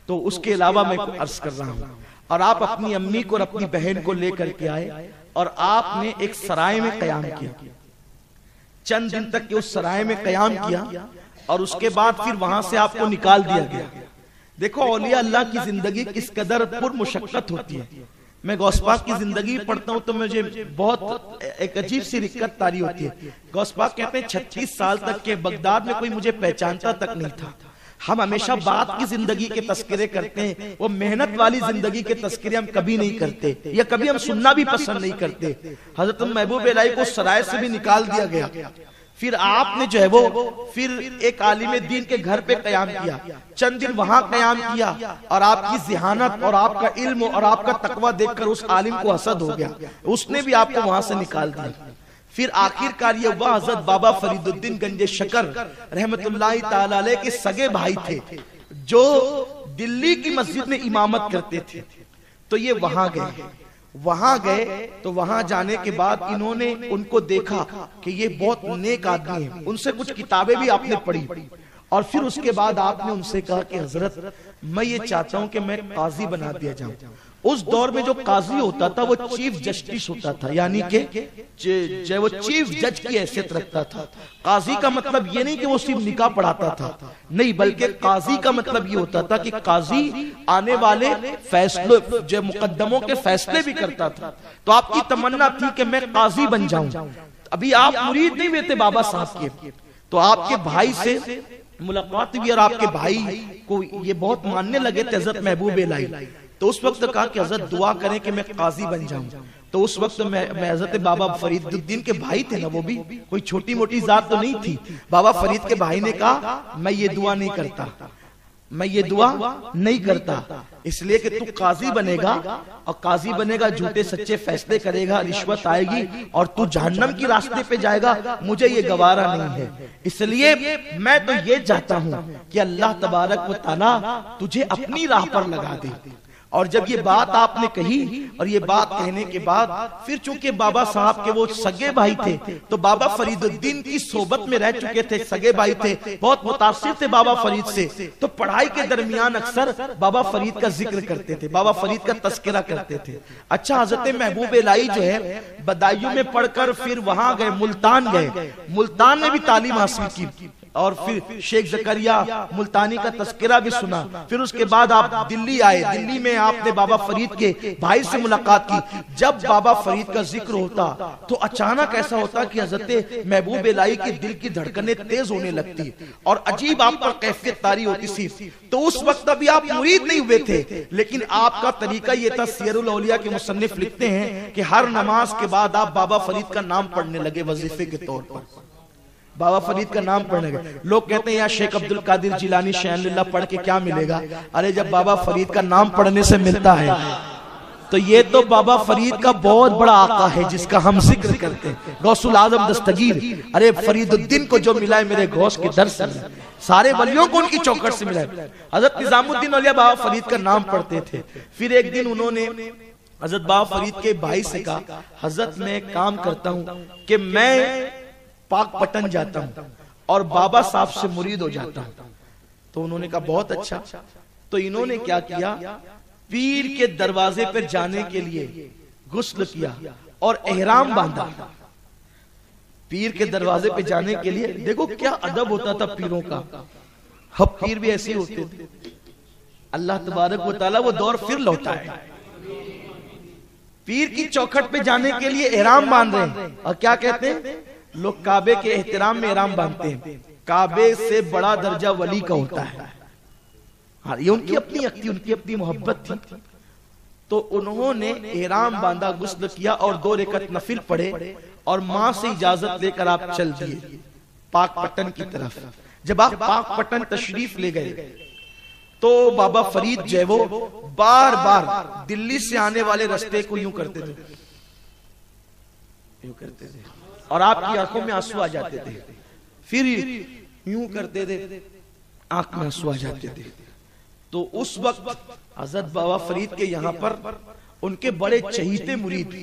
تو اس کے علاوہ میں عرض کر رہا ہوں۔ اور آپ اپنی امی کو اور اپنی بہن کو لے کر کے آئے، اور آپ نے ایک سرائے میں قیام کیا، چند دن تک اس سرائے میں قیام کیا، اور اس کے بعد پھر وہاں سے آپ کو نکال دیا گیا۔ دیکھو اولیاء اللہ کی زندگی کس قدر پر مشقت ہوتی ہے۔ میں غوث پاک کی زندگی پڑھتا ہوں تو مجھے بہت ایک عجیب سی رکت طاری ہوتی ہے۔ غوث پاک کہتے ہیں 36 سال تک کہ بغداد میں کوئی مجھے پہچانتا تک نہیں تھا۔ ہم ہمیشہ بعد کی زندگی کے تذکرے کرتے ہیں، وہ محنت والی زندگی کے تذکرے ہم کبھی نہیں کرتے، یا کبھی ہم سننا بھی پسند نہیں کرتے۔ حضرت محبوب الہی کو سرائے سے بھی نکال دیا گیا، پھر آپ نے جو ہے وہ پھر ایک عالم دین کے گھر پہ قیام کیا، چند دن وہاں قیام کیا، اور آپ کی ذہانت اور آپ کا علم اور آپ کا تقوی دیکھ کر اس عالم کو حسد ہو گیا، اس نے بھی آپ کو وہاں سے نکال دیا۔ پھر آخر کار یہ ہوا، حضرت بابا فرید الدین گنج شکر رحمت اللہ تعالی علیہ کے سگے بھائی تھے جو دلی کی مسجد میں امامت کرتے تھے، تو یہ وہاں گئے تو وہاں جانے کے بعد انہوں نے ان کو دیکھا کہ یہ بہت نیک آدمی ہیں، ان سے کچھ کتابیں بھی آپ نے پڑھی، اور پھر اس کے بعد آپ نے ان سے کہا کہ حضرت میں یہ چاہتا ہوں کہ میں قاضی بنا دیا جاؤں۔ اس دور میں جو قاضی ہوتا تھا وہ چیف جسٹس ہوتا تھا، یعنی کہ وہ چیف جج کی حیثیت رکھتا تھا۔ قاضی کا مطلب یہ نہیں کہ وہ صرف نکاح پڑھاتا تھا، نہیں، بلکہ قاضی کا مطلب یہ ہوتا تھا کہ قاضی آنے والے فیصلے، جو مقدموں کے فیصلے بھی کرتا تھا۔ تو آپ کی تمنا تھی کہ میں قاضی بن جاؤں۔ ابھی آپ مرید نہیں ہوئے تھے بابا صاحب کے، تو آپ کے بھائی سے ملاقات ہوئی، اور آپ کے بھائی کو یہ بہت ماننے لگے تھے حضرت محبوب الہی، تو اس وقت کہا کہ حضرت دعا کریں کہ میں قاضی بن جاؤں۔ تو اس وقت میں حضرت بابا فرید الدین کے بھائی تھے نا، وہ بھی کوئی چھوٹی موٹی ذات تو نہیں تھی۔ بابا فرید کے بھائی نے کہا میں یہ دعا نہیں کرتا، میں یہ دعا نہیں کرتا، اس لیے کہ تو قاضی بنے گا، اور قاضی بنے گا جھوٹے سچے فیصلے کرے گا، رشوت آئے گی اور تو جہنم کی راستے پہ جائے گا، مجھے یہ گوارا نہیں ہے۔ اس لیے میں تو یہ چاہتا ہوں کہ اللہ تبارک و تعالی تجھے اپنی راہ پر لگا دے۔ اور جب یہ بات آپ نے کہی، اور یہ بات کہنے کے بعد پھر چونکہ بابا صاحب کے وہ سگے بھائی تھے، تو بابا فرید الدین کی صحبت میں رہ چکے تھے، سگے بھائی تھے، بہت متاثر تھے بابا فرید سے، تو پڑھائی کے درمیان اکثر بابا فرید کا ذکر کرتے تھے، بابا فرید کا تذکرہ کرتے تھے۔ اچھا، حضرت محبوب الہی جو ہے بدایوں میں پڑھ کر پھر وہاں گئے، ملتان گئے، ملتان میں بھی تعلیم حاصل کی، اور پھر شیخ زکریا ملتانی کا تذکرہ بھی سنا۔ پھر اس کے بعد آپ دلی آئے، دلی میں آپ نے بابا فرید کے بھائی سے ملاقات کی۔ جب بابا فرید کا ذکر ہوتا تو اچانک ایسا ہوتا کہ حضرت محبوب الہی کے دل کی دھڑکنیں تیز ہونے لگتی، اور عجیب آپ پر کیفیت طاری ہوتی سی۔ تو اس وقت ابھی آپ مرید نہیں ہوئے تھے، لیکن آپ کا طریقہ یہ تھا، سیر الاولیاء کے مصنف لکھتے ہیں کہ ہر نماز کے بعد آپ بابا فرید کا نام پڑھنے لگے وظیفے کے طور پر، بابا فرید کا نام پڑھنے گئے۔ لوگ کہتے ہیں یا شیخ عبد القادر جیلانی شین اللہ پڑھ کے کیا ملے گا؟ ارے جب بابا فرید کا نام پڑھنے سے ملتا ہے تو یہ تو بابا فرید کا بہت بڑا آقا ہے جس کا ہم ذکر کرتے ہیں، غوث العظم دستگیر۔ ارے فرید الدین کو جو ملا ہے میرے غوث کے در سے، سارے ولیوں کو ان کی چوکھٹ سے ملا ہے۔ حضرت نظام الدین اولیاء بابا فرید کا نام پڑھتے تھے۔ پھر ایک دن انہوں نے حضرت بابا فرید کے بھائی سے کہا، حضرت میں ایک کام کرتا ہوں کہ میں پاک پٹن جاتا ہوں اور بابا صاحب سے مرید ہو جاتا ہوں۔ تو انہوں نے کہا بہت اچھا۔ تو انہوں نے کیا کیا، پیر کے دروازے پر جانے کے لیے غسل کیا اور احرام باندھا۔ پیر کے دروازے پہ جانے کے لیے، دیکھو کیا ادب ہوتا تھا پیروں کا، اب پیر بھی ایسے ہوتے تھے۔ اللہ تبارک و تعالیٰ وہ دور پھر لوٹا ہے۔ پیر کی چوکھٹ پہ جانے کے لیے احرام باندھ رہے ہیں، اور کیا کہتے ہیں لوگ کعبے کے احترام میں احرام باندھتے ہیں. کعبے سے بڑا درجہ ولی کا ہوتا ہے. ہاں یہ ان کی اپنی عقیدت، ان کی اپنی محبت تھی. تو انہوں نے احرام باندھا، غسل کیا اور 2 رکعت نفل پڑھے اور ماں سے اجازت لے کر آپ چل دیے پاک پٹن کی طرف. جب آپ پاک پٹن تشریف لے گئے تو بابا فرید جو ہے وہ بار بار دلی سے آنے والے رستے کو یوں کرتے تھے، یوں کرتے تھے، اور آپ کی آنکھوں میں آنسو آ جاتے تھے. پھر یوں کرتے تھے، آنکھ میں آنسو آ جاتے تھے. تو اس وقت حضرت بابا فرید کے یہاں پر ان کے بڑے چہیتے مرید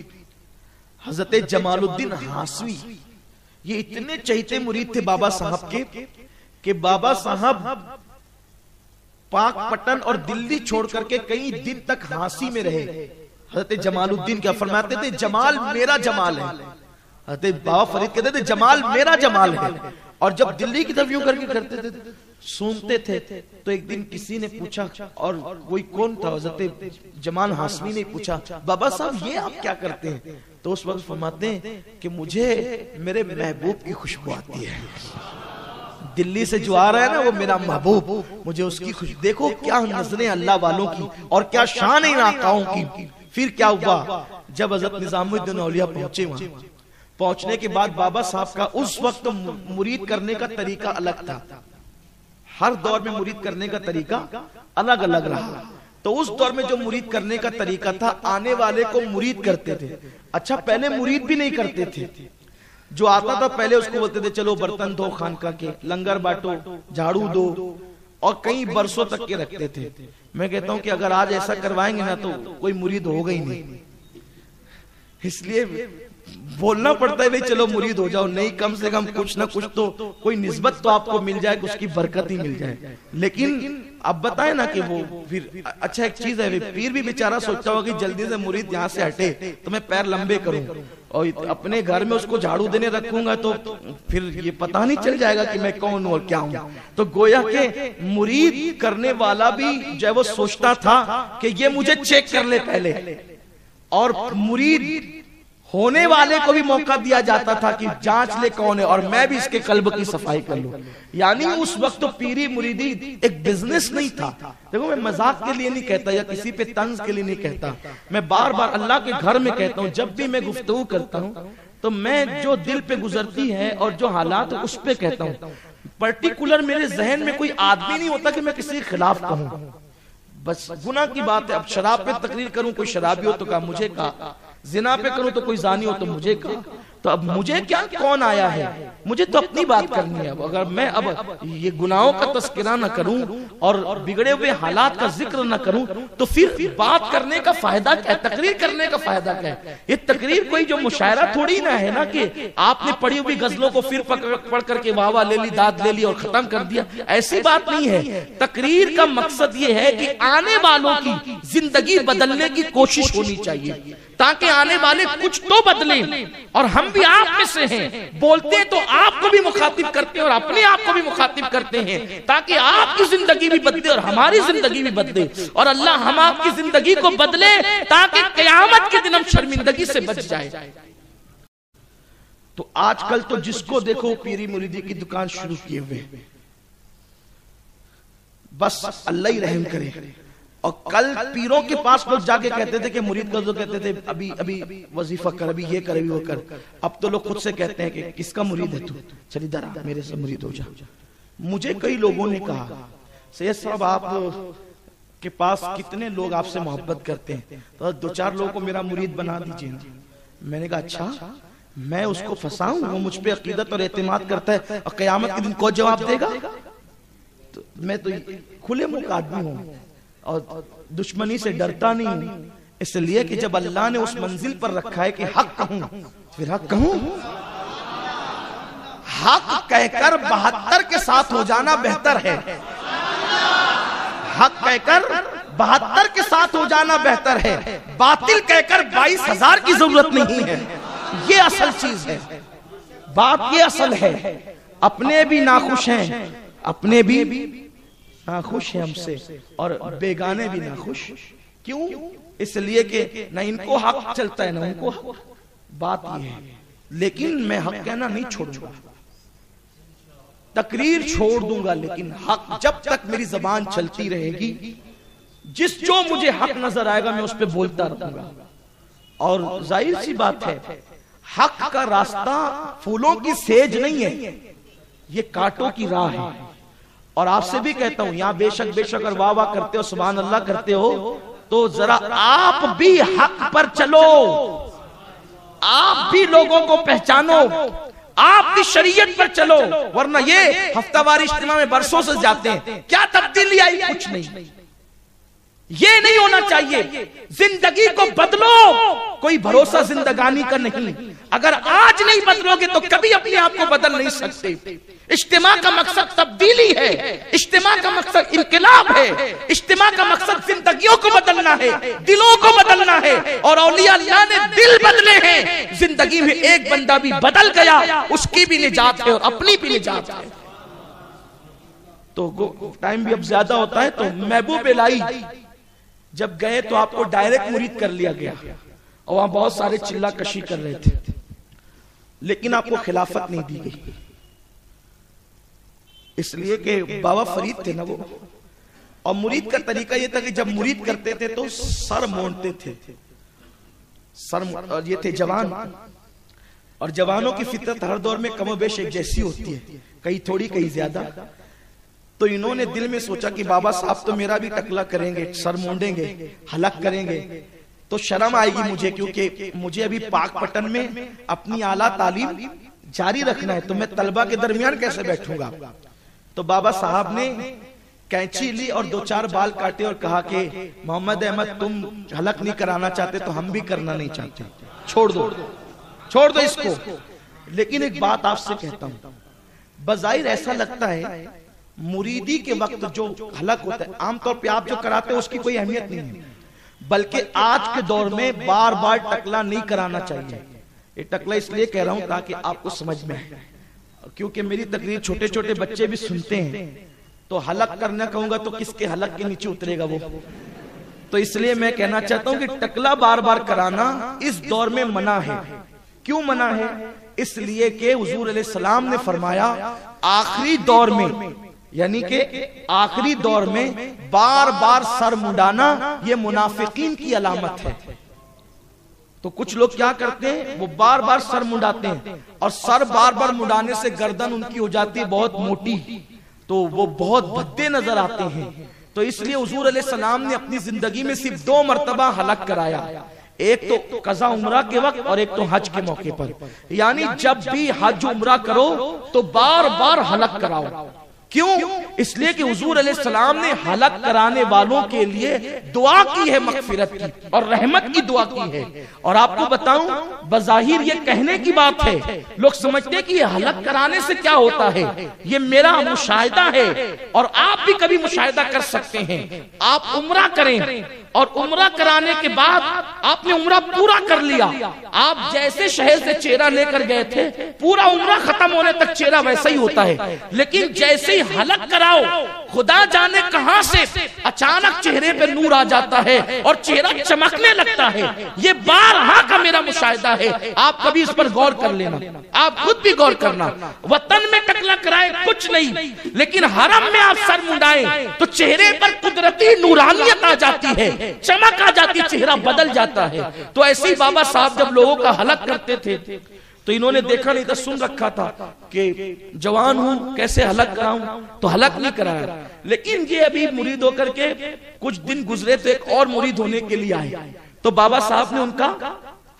حضرت جمال الدین ہاسوی، یہ اتنے چہیتے مرید تھے بابا صاحب کے کہ بابا صاحب پاک پٹن اور دلی چھوڑ کر کے کئی دن تک ہانسی میں رہے. حضرت جمال الدین کیا فرماتے تھے؟ جمال میرا جمال ہے. حضرت بابا فرید کہتے تھے جمال میرا جمال ہے. اور جب دلی کی طرف یوں کر کے کرتے تھے سنتے تھے. تو ایک دن کسی نے پوچھا، اور کوئی کون تھا؟ حضرت جمال ہاشمی نے پوچھا بابا صاحب یہ آپ کیا کرتے ہیں؟ تو اس وقت فرماتے ہیں کہ مجھے میرے محبوب کی خوشبو آتی ہے. دلی سے جو آ رہا ہے نا وہ میرا محبوب، مجھے اس کی خوشبو. دیکھو کیا نظریں اللہ والوں کی اور کیا شان ان آقاؤں کی. پھر کیا ہوا؟ جب حضرت نظام الدین اولیاء پہنچے، وہاں پہنچنے کے بعد بابا صاحب کا اس وقت مرید کرنے کا طریقہ الگ تھا. ہر دور میں مرید کرنے کا طریقہ الگ الگ رہا. تو اس دور میں جو مرید کرنے کا طریقہ تھا، آنے والے کو مرید کرتے تھے. اچھا پہلے مرید بھی نہیں کرتے تھے. جو آتا تھا پہلے اس کو بولتے تھے چلو برتن دھو خانقاہ کے، لنگر بانٹو، جھاڑو دو، اور کئی برسوں تک کے رکھتے تھے. میں کہتا ہوں کہ اگر آج ایسا کروائیں گے نا تو کوئی مرید ہوگا ہی نہیں. اس لیے بولنا پڑتا ہے بھئی چلو مرید ہو جاؤ. نہیں، کم سے کم کچھ نہ کچھ تو کوئی نسبت تو آپ کو مل جائے، اس کی برکت ہی مل جائے. لیکن اب بتائیں نا کہ وہ پھر اچھا ایک چیز ہے، پیر بھی بیچارہ سوچتا ہوگا کہ جلدی سے مرید یہاں سے ہٹے تو میں پیر لمبے کروں، اور اپنے گھر میں اس کو جھاڑو دینے رکھوں گا تو پھر یہ پتہ نہیں چل جائے گا کہ میں کون ہوں اور کیا ہوں. تو گویا کہ مرید کرنے والا بھی جو ہے وہ سوچتا تھا کہ یہ مجھے چیک کر لے پہلے، اور مرید ہونے والے کو بھی موقع دیا جاتا تھا کہ جانچ لے کون ہے اور میں بھی اس کے قلب کی صفائی کر لوں. یعنی اس وقت تو پیری مریدی ایک بزنس نہیں تھا. دیکھو میں مذاق کے لیے نہیں کہتا یا کسی پہ طنز کے لیے نہیں کہتا، میں بار بار اللہ کے گھر میں کہتا ہوں. جب بھی میں گفتگو کرتا ہوں تو میں جو دل پہ گزرتی ہے اور جو حالات اس پہ کہتا ہوں. پرٹیکولر میرے ذہن میں کوئی آدمی نہیں ہوتا کہ میں کسی کے خلاف کہوں. بس گناہ کی بات ہے. اب شراب پہ تقریر کروں، کوئی شرابی ہو تو کہا مجھے کہا، زنا پہ کروں تو کوئی زانی ہو تو مجھے کہا. تو اب مجھے کیا کون آیا ہے؟ مجھے تو اپنی بات کرنی ہے. اگر میں اب یہ گناہوں کا تذکرہ نہ کروں اور بگڑے ہوئے حالات کا ذکر نہ کروں تو پھر بات کرنے کا فائدہ کیا ہے؟ تقریر کرنے کا فائدہ کیا ہے؟ یہ تقریر کوئی جو مشاعرہ تھوڑی نہ ہے نا کہ آپ نے پڑھی ہوئی غزلوں کو پھر پڑھ کر کے واہ واہ لے لی، داد لے لی اور ختم کر دیا. ایسی بات نہیں ہے. تقریر کا مقصد یہ ہے کہ آنے والوں کی زندگی بدلنے کی کوشش ہونی چاہیے تاکہ آنے والے کچھ تو بدلیں. اور ہم بھی آپ میں سے ہیں، بولتے ہیں تو آپ کو بھی مخاطب کرتے ہیں اور اپنے آپ کو بھی مخاطب کرتے ہیں تاکہ آپ کی زندگی بھی بدلے اور ہماری زندگی بھی بدلے، اور اللہ ہم آپ کی زندگی کو بدلے تاکہ قیامت کے دن ہم شرمندگی سے بچ جائے. تو آج کل تو جس کو دیکھو پیری مریدی کی دکان شروع کیے ہوئے، بس اللہ ہی رحم کرے. اور کل پیروں کے پاس لوگ جا کے کہتے تھے کہ مرید کا جو کہتے تھے ابھی وظیفہ کر، ابھی یہ کر، ابھی وہ کر. اب تو لوگ خود سے کہتے ہیں کہ کس کا مرید ہے تو، چل ادھر آ میرے سے مرید ہو جا. مجھے کئی لوگوں نے کہا سید صاحب آپ کے پاس کتنے لوگ آپ سے محبت کرتے ہیں، تو 2-4 لوگوں کو میرا مرید بنا دیجئے. میں نے کہا اچھا میں اس کو پھنساؤں؟ وہ مجھ پہ عقیدت اور اعتماد کرتا ہے اور قیامت کے دن کو جواب دے گا؟ تو میں تو کھلے منہ کا آدمی ہوں اور دشمنی سے ڈرتا نہیں ہوں، اس لیے کہ جب اللہ نے اس منزل پر رکھا ہے کہ حق کہوں پھر حق کہوں. حق کہہ کر 72 کے ساتھ ہو جانا بہتر ہے. حق کہہ کر 72 کے ساتھ ہو جانا بہتر ہے. باطل کہہ کر 22,000 کی ضرورت نہیں ہے. یہ اصل چیز ہے. بات یہ اصل ہے. اپنے بھی ناخوش ہیں، اپنے بھی ناخوش ہیں ہم سے، اور بیگانے بھی ناخوش کیوں؟ اس لیے کہ نہ ان کو حق چلتا ہے نہ ان کو حق. بات یہ ہے، لیکن میں حق کہنا نہیں چھوڑوں گا، تقریر چھوڑ دوں گا، لیکن حق جب تک میری زبان چلتی رہے گی، جو مجھے حق نظر آئے گا میں اس پہ بولتا رہوں گا. اور ظاہر سی بات ہے، حق کا راستہ پھولوں کی سیج نہیں ہے، یہ کانٹوں کی راہ ہے. اور آپ سے بھی کہتا ہوں، یہاں بے شک اور واہ واہ کرتے ہو، سبحان اللہ کرتے ہو، تو ذرا آپ بھی حق پر چلو، آپ بھی لوگوں کو پہچانو، آپ بھی شریعت پر چلو. ورنہ یہ ہفتہ واری اجتماع میں برسوں سے جاتے ہیں، کیا تبدیلی آئی؟ کچھ نہیں. یہ نہیں ہونا چاہیے. زندگی کو بدلو، کوئی بھروسہ زندگانی کا نہیں. اگر آج نہیں بدلو گے تو کبھی اپنے آپ کو بدل نہیں سکتے. اجتماع کا مقصد تبدیلی ہے، اجتماع کا مقصد انقلاب ہے، اجتماع کا مقصد زندگیوں کو بدلنا ہے، دلوں کو بدلنا ہے. اور اولیاء اللہ نے دل بدلے ہیں. زندگی میں ایک بندہ بھی بدل گیا، اس کی بھی نجات ہے اور اپنی بھی نجات ہے. تو ٹائم بھی اب زیادہ ہوتا ہے، تو محبوب الہی جب گئے تو آپ کو ڈائریکٹ مرید کر لیا گیا، اور وہاں بہت سارے چلا کشی کر رہے تھے، لیکن آپ کو خلافت نہیں دی گئی. اس لیے کہ بابا فرید تھے نا وہ. اور مرید کا طریقہ یہ تھا کہ جب مرید کرتے تھے تو سر مونڈتے تھے. اور یہ تھے جوان، اور جوانوں کی فطرت ہر دور میں کم و بیش ایک جیسی ہوتی ہے، کئی تھوڑی کئی زیادہ. تو انہوں نے دل میں سوچا کہ بابا صاحب تو میرا بھی ٹکلا کریں گے، سر مونڈیں گے، حلق کریں گے، تو شرم آئے گی مجھے، کیونکہ مجھے ابھی پاک پٹن میں اپنی اعلیٰ تعلیم جاری رکھنا ہے، تو میں طلبہ کے درمیان کیسے بیٹھوں گا. تو بابا صاحب نے کینچی لی اور 2-4 بال کاٹے اور کہا کہ محمد احمد تم حلق نہیں کرانا چاہتے تو ہم بھی کرنا نہیں چاہتے، چھوڑ دو اس کو. لیکن ایک بات آپ سے کہتا ہوں، بظاہر ایسا لگتا ہے مریدی کے وقت جو حلق ہوتا ہے عام طور پہ آپ جو کراتے ہیں اس کی کوئی اہمیت نہیں ہے، بلکہ آج کے دور میں بار بار ٹکلا نہیں کرانا چاہیے. یہ ٹکلا اس لیے کہہ رہا ہوں تاکہ آپ کو سمجھ میں آئے، کیونکہ میری تقریر چھوٹے چھوٹے بچے بھی سنتے ہیں. تو حلق کرنا کہوں گا تو کس کے حلق کے نیچے اترے گا وہ. تو اس لیے میں کہنا چاہتا ہوں کہ ٹکلا بار بار کرانا اس دور میں منع ہے. کیوں منع ہے؟ اس لیے کہ حضور علیہ السلام نے فرمایا آخری دور میں، یعنی کہ آخری دور میں بار بار سر منڈانا یہ منافقین کی علامت ہے. تو کچھ لوگ کیا کرتے ہیں، وہ بار بار سر منڈاتے ہیں، اور سر بار بار منڈانے سے گردن ان کی ہو جاتی ہے بہت موٹی، تو وہ بہت بھدے نظر آتے ہیں. تو اس لیے حضور علیہ السلام نے اپنی زندگی میں صرف 2 مرتبہ حلق کرایا، ایک تو قضا عمرہ کے وقت اور ایک تو حج کے موقع پر. یعنی جب بھی حج عمرہ کرو تو بار بار حلق کراؤ. کیوں؟ اس لیے کہ حضور علیہ السلام نے حلق کرانے والوں کے لیے دعا کی ہے، مغفرت کی اور رحمت کی دعا کی ہے. اور آپ کو بتاؤں، بظاہر یہ کہنے کی بات ہے، لوگ سمجھتے ہیں کہ یہ حلق کرانے سے کیا ہوتا ہے. یہ میرا مشاہدہ ہے، اور آپ بھی کبھی مشاہدہ کر سکتے ہیں. آپ عمرہ کریں، اور عمرہ کرانے کے بعد آپ نے عمرہ پورا کر لیا، آپ جیسے شہر سے چہرہ لے کر گئے تھے پورا عمرہ ختم ہونے تک چہرہ ویسا ہی ہوتا ہے. لیکن جیسے ہی حلق کراؤ، خدا جانے کہاں سے اچانک چہرے پہ نور آ جاتا ہے اور چہرہ چمکنے لگتا ہے. یہ بارہا کا میرا مشاہدہ ہے، آپ کبھی اس پر غور کر لینا، آپ خود بھی غور کرنا. وطن میں ٹکلا کرائے کچھ نہیں، لیکن حرم میں آپ سر منڈائیں تو چہرے پر قدرتی نورانیت آ جاتی ہے، چمک آ جاتی، چہرہ بدل جاتا ہے. تو ایسے ہی بابا صاحب جب لوگوں کا حلق کرتے تھے تو انہوں نے دیکھا نہیں تھا، سن رکھا تھا کہ جوان ہوں کیسے حلق کراؤں، تو حلق نہیں کرایا. لیکن یہ ابھی مرید ہو کر کے کچھ دن گزرے تو ایک اور مرید ہونے کے لیے آئے، تو بابا صاحب نے ان کا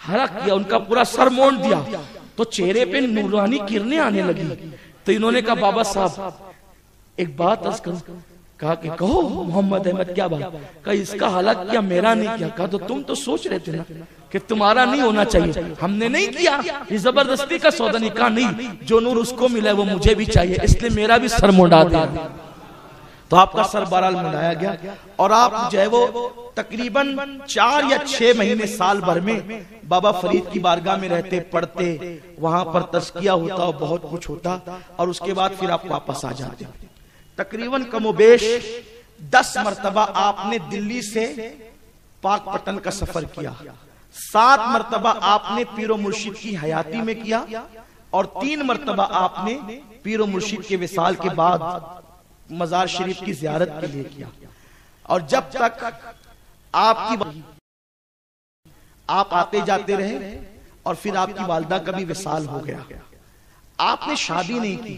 حلق کیا، ان کا پورا سر مونڈ دیا، تو چہرے پہ نورانی کرنیں آنے لگی. تو انہوں نے کہا بابا صاحب ایک بات عرض کروں. کہا کہ کہو محمد احمد کیا بات؟ کہا اس کا حلق کیا میرا نہیں کیا؟ کہا تو تم تو سوچ رہے تھے نا کہ تمہارا نہیں ہونا چاہیے، ہم نے نہیں کیا، یہ زبردستی کا سودا نہیں. کہا نہیں، جو نور اس کو ملا ہے وہ مجھے بھی چاہیے، اس لیے میرا بھی سر منڈا دیا. تو آپ کا سر بہرحال منڈایا گیا، اور آپ جو ہے وہ تقریباً 4 یا 6 مہینے سال بھر میں بابا فرید کی بارگاہ میں رہتے، پڑھتے، وہاں پر تزکیہ ہوتا اور بہت کچھ ہوتا، اور اس کے بعد پھر آپ واپس آ جاتے. تقریباً کم و بیش 10 مرتبہ آپ نے دلی سے پاک پٹن کا سفر کیا، 7 مرتبہ آپ نے پیر و مرشد کی حیاتی میں کیا، اور 3 مرتبہ آپ نے پیر و مرشد کے وصال کے بعد مزار شریف کی زیارت کے لیے کیا۔ اور جب تک آپ آتے جاتے رہے، اور پھر آپ کی والدہ کا بھی وصال ہو گیا۔ آپ نے شادی نہیں کی،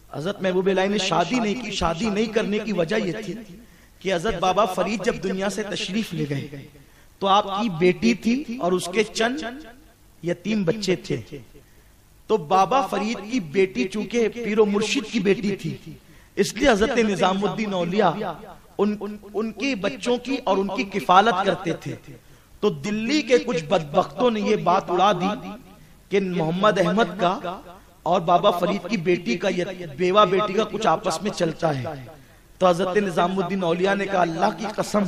حضرت محبوب الہی نے شادی نہیں کی۔ شادی نہیں کرنے کی وجہ یہ تھی کہ حضرت بابا فرید جب دنیا سے تشریف لے گئے تو آپ کی بیٹی تھی اور اس کے چند یتیم بچے تھے۔ تو بابا فرید کی بیٹی چونکہ پیر و مرشد کی بیٹی تھی، اس لیے حضرت نظام الدین اولیاء ان کی بچوں کی اور ان کی کفالت کرتے تھے۔ تو دلی کے کچھ بدبختوں نے یہ بات اڑا دی کہ محمد احمد کا اور بابا فرید کی بیٹی کا، بیوہ بیٹی کا کچھ آپس میں چلتا ہے۔ تو حضرت نظام الدین اولیاء نے کہا اللہ کی قسم،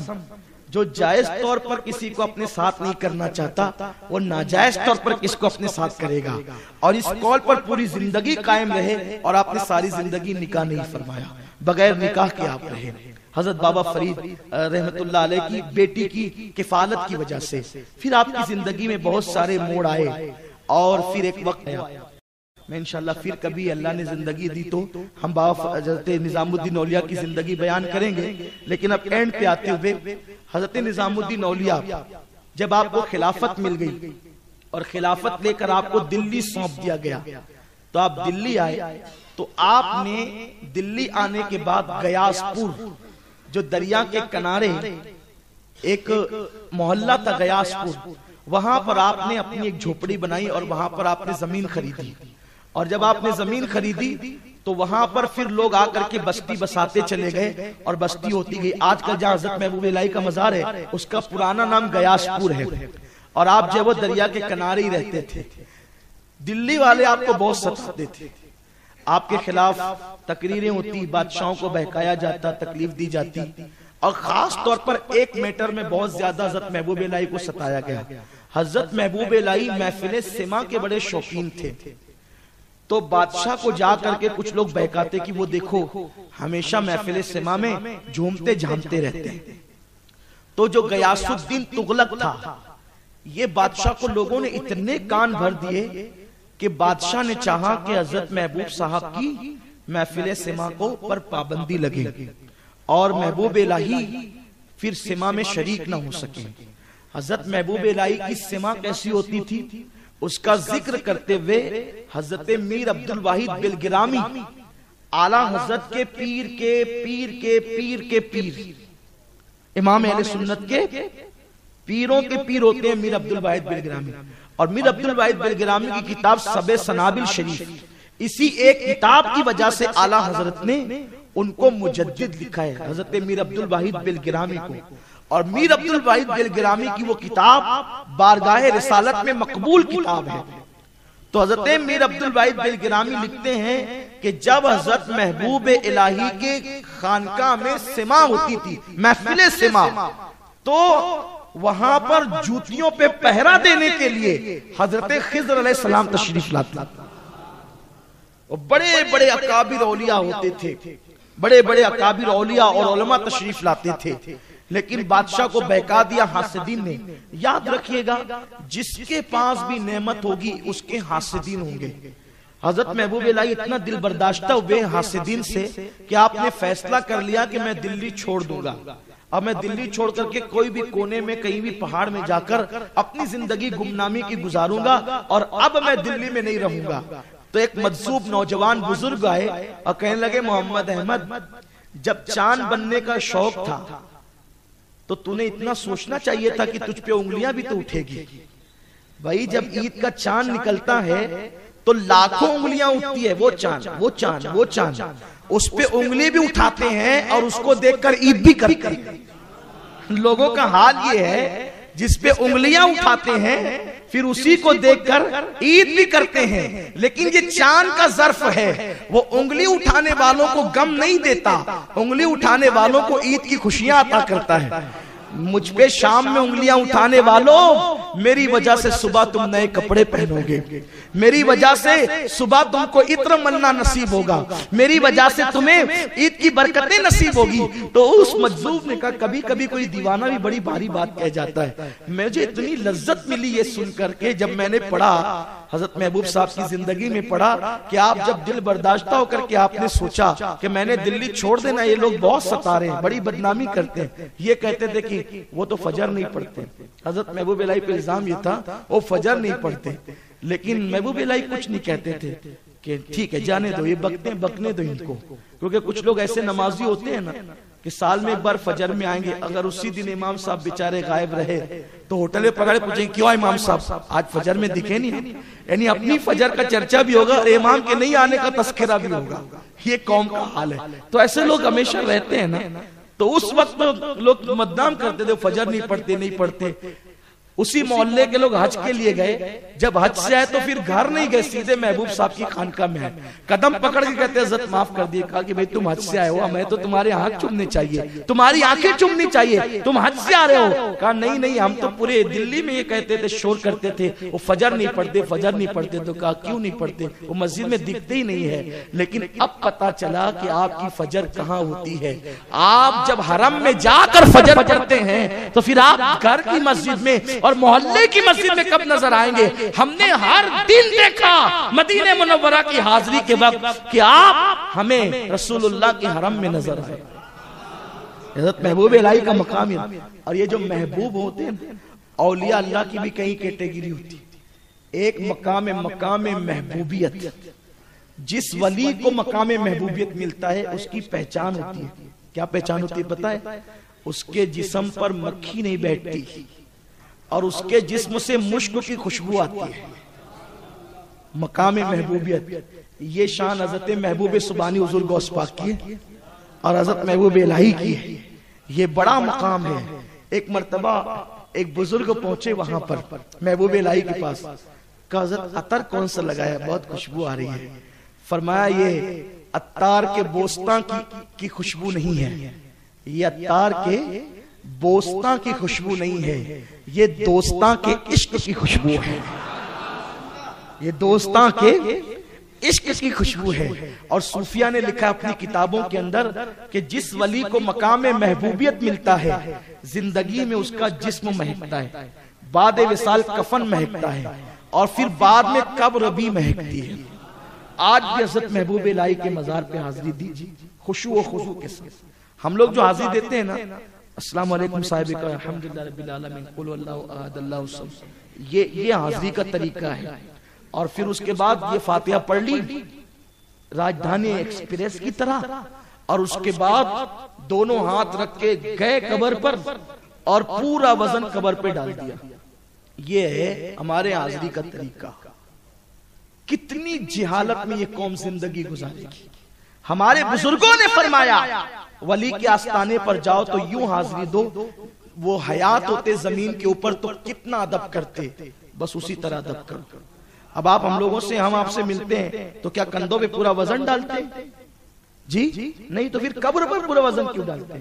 جو جائز طور پر کسی کو اپنے ساتھ نہیں کرنا چاہتا وہ ناجائز طور پر کس کو اپنے ساتھ کرے گا، اور اس قول پر پوری زندگی قائم رہے، اور آپ نے ساری زندگی نکاح نہیں فرمایا، بغیر نکاح کے آپ رہے۔ حضرت بابا فرید رحمت اللہ علیہ کی بیٹی کی کفالت کی وجہ سے پھر آپ کی زندگی میں بہت سارے موڑ آئے، اور پھر ایک وقت آیا، میں انشاءاللہ پھر کبھی اللہ نے زندگی دی تو ہم بابا حضرت نظام الدین اولیاء کی زندگی بیان کریں گے، لیکن اب اینڈ پہ آتے ہوئے حضرت نظام الدین اولیاء جب آپ کو خلافت مل گئی اور خلافت لے کر آپ کو دلی سونپ دیا گیا، تو آپ دلی آئے۔ تو آپ نے دلی آنے کے بعد گیاس پور جو دریا کے کنارے ایک محلہ تھا گیاس پور، وہاں پر آپ نے اپنی ایک جھوپڑی بنائی اور وہاں پر آپ نے زمین خریدی، اور جب آپ نے زمین خریدی تو وہاں پر پھر لوگ آ کر کے بستی بساتے چلے گئے اور بستی ہوتی گئی۔ آج کل جہاں حضرت محبوب الہی کا مزار ہے اس کا پرانا نام گیاس پور ہے، اور آپ جو وہ دریا کے کنارے ہی رہتے تھے۔ دلی والے آپ کو بہت ستاتے تھے، آپ کے خلاف تقریریں ہوتی، بادشاہوں کو بہکایا جاتا، تکلیف دی جاتی، اور خاص طور پر ایک میٹر میں بہت زیادہ حضرت محبوب الہی کو ستایا گیا۔ حضرت محبوب الہی محفل سما کے بڑے شوقین تھے، تو بادشاہ کو جا کر کے کچھ لوگ بہکاتے کہ وہ دیکھو ہمیشہ محفل سما میں جھومتے جھامتے رہتے ہیں۔ تو جو غیاث الدین تغلق تھا، یہ بادشاہ کو لوگوں نے اتنے کان بھر دیے کہ بادشاہ نے چاہا کہ حضرت محبوب صاحب کی محفل سما کو پر پابندی لگے اور محبوب الہی پھر سما میں شریک نہ ہو سکے۔ حضرت محبوب الہی کی سما کیسی ہوتی تھی اس کا ذکر کرتے ہوئے حضرت میر عبد الواحد بلگرامی، اعلیٰ حضرت کے پیر کے پیر کے پیر کے پیر، امام اہل سنت کے پیروں کے پیر ہوتے ہیں میر عبد الواحد بلگرامی، اور میر عبد الواحد بلگرامی کی کتاب سب سنابل شریف، اسی ایک کتاب کی وجہ سے اعلیٰ حضرت نے ان کو مجدد لکھا ہے، حضرت میر عبد الواحد بلگرامی کو۔ اور میر عبد الواحد بلگرامی کی وہ کتاب بارگاہ رسالت میں مقبول کتاب ہے۔ تو حضرت میر عبد الواحد بلگرامی لکھتے ہیں کہ جب حضرت محبوب الہی کے خانقاہ میں سما ہوتی تھی، محفل سما، تو وہاں پر جوتیوں پہ پہرا دینے کے لیے حضرت خضر علیہ السلام تشریف لاتے، بڑے بڑے اکابر اولیاء ہوتے تھے، بڑے بڑے اکابر اولیاء اور علماء تشریف لاتے تھے، لیکن بادشاہ کو بہکا دیا حاسدین نے۔ یاد رکھیے گا جس کے پاس بھی نعمت ہوگی اس کے حاسدین ہوں گے۔ حضرت محبوب الہی اتنا دل برداشتہ ہوئے حاسدین سے کہ آپ نے فیصلہ کر لیا کہ میں دلی چھوڑ دوں گا، اب میں دلی چھوڑ کر کے کوئی بھی کونے میں کہیں بھی پہاڑ میں جا کر اپنی زندگی گمنامی کی گزاروں گا، اور اب میں دلی میں نہیں رہوں گا۔ تو ایک مجذوب نوجوان بزرگ آئے اور کہنے لگے محمد احمد، جب چاند بننے کا شوق تھا تو تُنے اتنا سوچنا چاہیے تھا کہ تجھ پہ انگلیاں بھی تو اٹھے گی۔ بھائی جب عید کا چاند نکلتا ہے تو لاکھوں انگلیاں اٹھتی ہے، وہ چاند وہ چاند وہ چاند، اس پہ انگلی بھی اٹھاتے ہیں اور اس کو دیکھ کر عید بھی کرتے ہیں۔ لوگوں کا حال یہ ہے جس پہ انگلیاں اٹھاتے ہیں پھر اسی کو دیکھ کر عید بھی کرتے ہیں، لیکن یہ چاند کا ظرف ہے، وہ انگلی اٹھانے والوں کو غم نہیں دیتا، انگلی اٹھانے والوں کو عید کی خوشیاں عطا کرتا ہے۔ مجھ پہ شام میں انگلیاں اٹھانے والوں میری وجہ سے صبح تم نئے کپڑے پہنو گے، میری وجہ سے صبح تم کو عطر ملنا نصیب ہوگا، میری وجہ سے تمہیں عید کی برکتیں نصیب ہوگی۔ تو اس مجذوب نے کہا کبھی کبھی کوئی دیوانہ بھی بڑی بھاری بات کہہ جاتا ہے، مجھے اتنی لذت ملی یہ سن کر کے جب میں نے پڑھا حضرت محبوب صاحب کی زندگی میں پڑھا کہ آپ جب دل برداشتہ ہو کر کے آپ نے سوچا کہ میں نے دلی چھوڑ دینا، یہ لوگ بہت ستا رہے ہیں، بڑی بدنامی کرتے ہیں، یہ کہتے تھے کہ وہ تو فجر نہیں پڑھتے۔ حضرت محبوب الہی پہ الزام یہ تھا وہ فجر نہیں پڑھتے، لیکن محبوب الہی کچھ نہیں کہتے تھے کہ ٹھیک ہے جانے دو، یہ بکنے دو ان کو، کیونکہ کچھ لوگ ایسے نمازی ہوتے ہیں نا کہ سال میں ایک بار فجر میں آئیں گے، اگر اسی دن امام صاحب بیچارے غائب رہے تو ہوٹلے پکڑے پوچھیں کیوں امام صاحب آج فجر میں دکھے نہیں، یعنی اپنی فجر کا چرچا بھی ہوگا اور امام کے نہیں آنے کا تذکرہ بھی ہوگا۔ یہ قوم کا حال ہے، تو ایسے لوگ ہمیشہ رہتے ہیں نا، تو اس وقت لوگ مدنام کرتے تھے فجر نہیں پڑھتے۔ اسی محلے کے لوگ حج کے لیے گئے، جب حج سے آئے تو پھر گھر نہیں گئے، سیدھے محبوب صاحب کی خانقاہ میں آئے، قدم پکڑ کے کہتے ہیں حضرت معاف کر دیے، کہا کہ بھئی تم حج سے آئے ہو، ہمیں تو تمہارے ہاتھ چومنے چاہیے، تمہاری آنکھیں چومنی چاہیے، تم حج سے آ رہے ہو؟ کہا نہیں ہم تو پورے دلی میں یہ کہتے تھے، شور کرتے تھے وہ فجر نہیں پڑھتے، تو کہا کیوں نہیں پڑھتے؟ وہ مسجد میں دکھتے ہی نہیں ہے، لیکن اب پتا چلا کہ آپ کی فجر کہاں ہوتی ہے۔ آپ جب حرم میں جا کر فجر پڑھتے ہیں تو پھر آپ گھر کی مسجد میں اور محلے کی مسجد میں کب نظر آئیں گے؟ ہم نے ہر دن دیکھا مدینہ منورہ کی حاضری کے وقت کہ آپ ہمیں رسول اللہ کے حرم میں نظر آئے۔ حضرت محبوب الہی کا مقام ہے، اور یہ جو محبوب ہوتے ہیں اولیاء اللہ کی بھی کئی کیٹیگری ہوتی ہے۔ ایک مقام محبوبیت، جس ولی کو مقام محبوبیت ملتا ہے اس کی پہچان ہوتی ہے۔ کیا پہچان ہوتی ہے پتہ ہے؟ اس کے جسم پر مکھی نہیں بیٹھتی اور اس کے جسم سے مشک کی خوشبو آتی ہے۔ مقام محبوبیت، یہ شان حضرت محبوب سبحانی حضور غوث پاک کی ہے اور حضرت محبوب الہی کی ہے، یہ بڑا مقام ہے۔ ایک مرتبہ ایک بزرگ پہنچے وہاں پر محبوب الہی کے پاس، کہا حضرت عطر کون سا لگایا، بہت خوشبو آ رہی ہے۔ فرمایا یہ عطار کے بوستان کی خوشبو نہیں ہے، یہ عطار کے بوستان کی خوشبو نہیں ہے، یہ دوستان کے عشق کی خوشبو ہے، یہ دوستان کے عشق کی خوشبو ہے۔ اور صوفیہ نے لکھا اپنی کتابوں کے اندر کہ جس ولی کو مقام محبوبیت ملتا ہے زندگی میں اس کا جسم مہکتا ہے، بعد وصال کفن مہکتا ہے، اور پھر بعد میں قبر بھی مہکتی ہے۔ آج بھی حضرت محبوب الہی کے مزار پہ حاضری دیجیے خشوع و خضوع کے ساتھ۔ ہم لوگ جو حاضری دیتے ہیں نا، السلام علیکم صاحب کا الحمدللہ رب العالمین قل اللہ احد اللہ الصمد، یہ حاضری کا طریقہ ہے۔ اور پھر اس کے بعد یہ فاتحہ پڑھ لی راجدھانی ایکسپریس کی طرح، اور اس کے بعد دونوں ہاتھ رکھ کے گئے قبر پر اور پورا وزن قبر پہ ڈال دیا۔ یہ ہے ہمارے حاضری کا طریقہ۔ کتنی جہالت میں یہ قوم زندگی گزارے گی۔ ہمارے بزرگوں نے فرمایا ولی کے آستانے پر جاؤ تو یوں حاضری دو، وہ حیات ہوتے زمین کے اوپر تو کتنا ادب کرتے، بس اسی طرح ادب کرو۔ اب آپ ہم لوگوں سے، ہم آپ سے ملتے ہیں تو کیا کندھوں پہ پورا وزن ڈالتے جی؟ نہیں، تو پھر قبر پر پورا وزن کیوں ڈالتے؟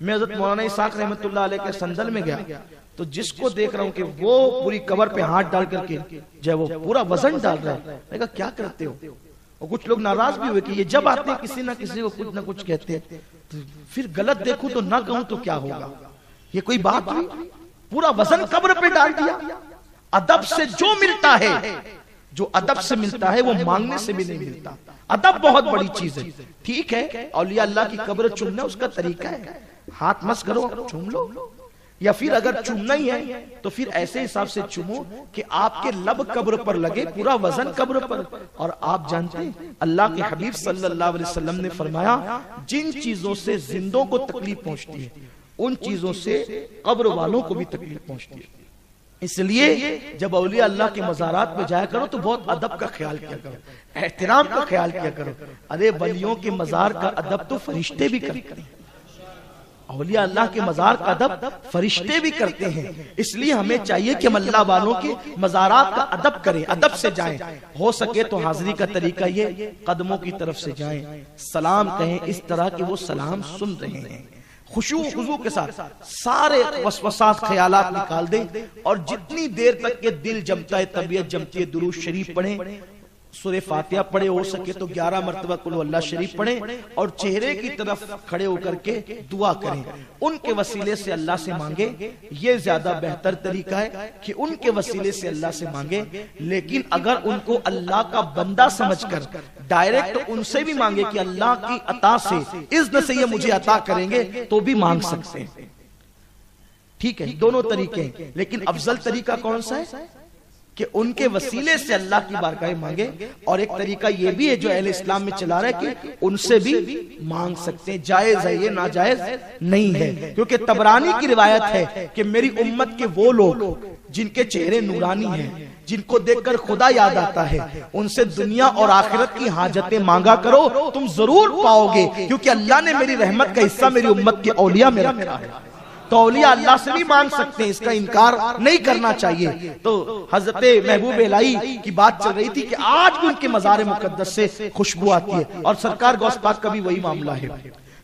میں حضرت مولانا اسحاق رحمت اللہ علیہ کے سندل میں گیا تو جس کو دیکھ رہا ہوں کہ وہ پوری قبر پہ ہاتھ ڈال کر کے جو وہ پورا وزن ڈال رہا ہے، میں کہا کیا کرتے ہو؟ اور کچھ لوگ ناراض بھی ہوئے کہ یہ جب آتے ہیں کسی نہ کسی کو کچھ نہ کچھ کہتے ہیں، پھر غلط دیکھوں تو نہ کہوں تو کیا ہوگا؟ یہ کوئی بات ہوئی؟ پورا وزن قبر پہ ڈال دیا۔ ادب سے جو ملتا ہے، جو ادب سے ملتا ہے وہ مانگنے سے بھی نہیں ملتا۔ ادب بہت بڑی چیز ہے۔ ٹھیک ہے اولیاء اللہ کی قبر چومنا اس کا طریقہ ہے، ہاتھ مس کرو چوم لو، یا پھر اگر چومنا ہی ہے تو پھر ایسے حساب سے چومو کہ آپ کے لب قبر پر لگے، پورا وزن قبر پر۔ اور آپ جانتے ہیں اللہ کے حبیب صلی اللہ علیہ وسلم نے فرمایا جن چیزوں سے زندوں کو تکلیف پہنچتی ہے ان چیزوں سے قبر والوں کو بھی تکلیف پہنچتی ہے۔ اس لیے جب اولیاء اللہ کے مزارات پہ جایا کرو تو بہت ادب کا خیال کیا کرو، احترام کا خیال کیا کرو۔ ارے ولیوں کے مزار کا ادب تو فرشتے بھی کرتے ہیں، اولیاء اللہ کے مزار کا ادب فرشتے بھی کرتے ہیں۔ اس لیے ہمیں چاہیے کہ ہم اللہ والوں کے مزارات کا ادب کریں، ادب سے جائیں۔ ہو سکے تو حاضری کا طریقہ یہ قدموں کی طرف سے جائیں، سلام کہیں اس طرح کہ وہ سلام سن رہے ہیں۔ خشوع خضوع کے ساتھ سارے وسوسات خیالات نکال دیں، اور جتنی دیر تک کہ دل جمتا ہے، طبیعت جمتی ہے، درود شریف پڑھیں، سورہ فاتحہ پڑھے، ہو سکے تو 11 مرتبہ قل اللہ شریف پڑھیں، اور چہرے کی طرف کھڑے ہو کر کے دعا کریں، ان کے وسیلے سے اللہ سے مانگے۔ یہ زیادہ بہتر طریقہ ہے کہ ان کے وسیلے سے اللہ سے مانگے، لیکن اگر ان کو اللہ کا بندہ سمجھ کر ڈائریکٹ ان سے بھی مانگے کہ اللہ کی عطا سے اذن سے یہ مجھے عطا کریں گے تو بھی مانگ سکتے ہیں۔ ٹھیک ہے، دونوں طریقے ہیں، لیکن افضل طریقہ کون سا ہے کہ ان کے وسیلے سے اللہ کی بارگاہ مانگے، اور ایک طریقہ یہ بھی ہے جو اہل اسلام میں چلا رہا ہے کہ ان سے بھی مانگ سکتے ہیں، جائز ہے، یہ ناجائز نہیں ہے، کیونکہ طبرانی کی روایت ہے کہ میری امت کے وہ لوگ جن کے چہرے نورانی ہیں، جن کو دیکھ کر خدا یاد آتا ہے، ان سے دنیا اور آخرت کی حاجتیں مانگا کرو، تم ضرور پاؤ گے، کیونکہ اللہ نے میری رحمت کا حصہ میری امت کے اولیاء میں رکھا ہے۔ تو اولیاء اللہ سے بھی مانگ سکتے ہیں، اس کا انکار نہیں کرنا چاہیے۔ تو حضرت محبوب الہی کی بات چل رہی تھی کہ آج بھی ان کے مزار مقدس سے خوشبو آتی ہے، اور سرکار غوث پاک کا بھی وہی معاملہ ہے۔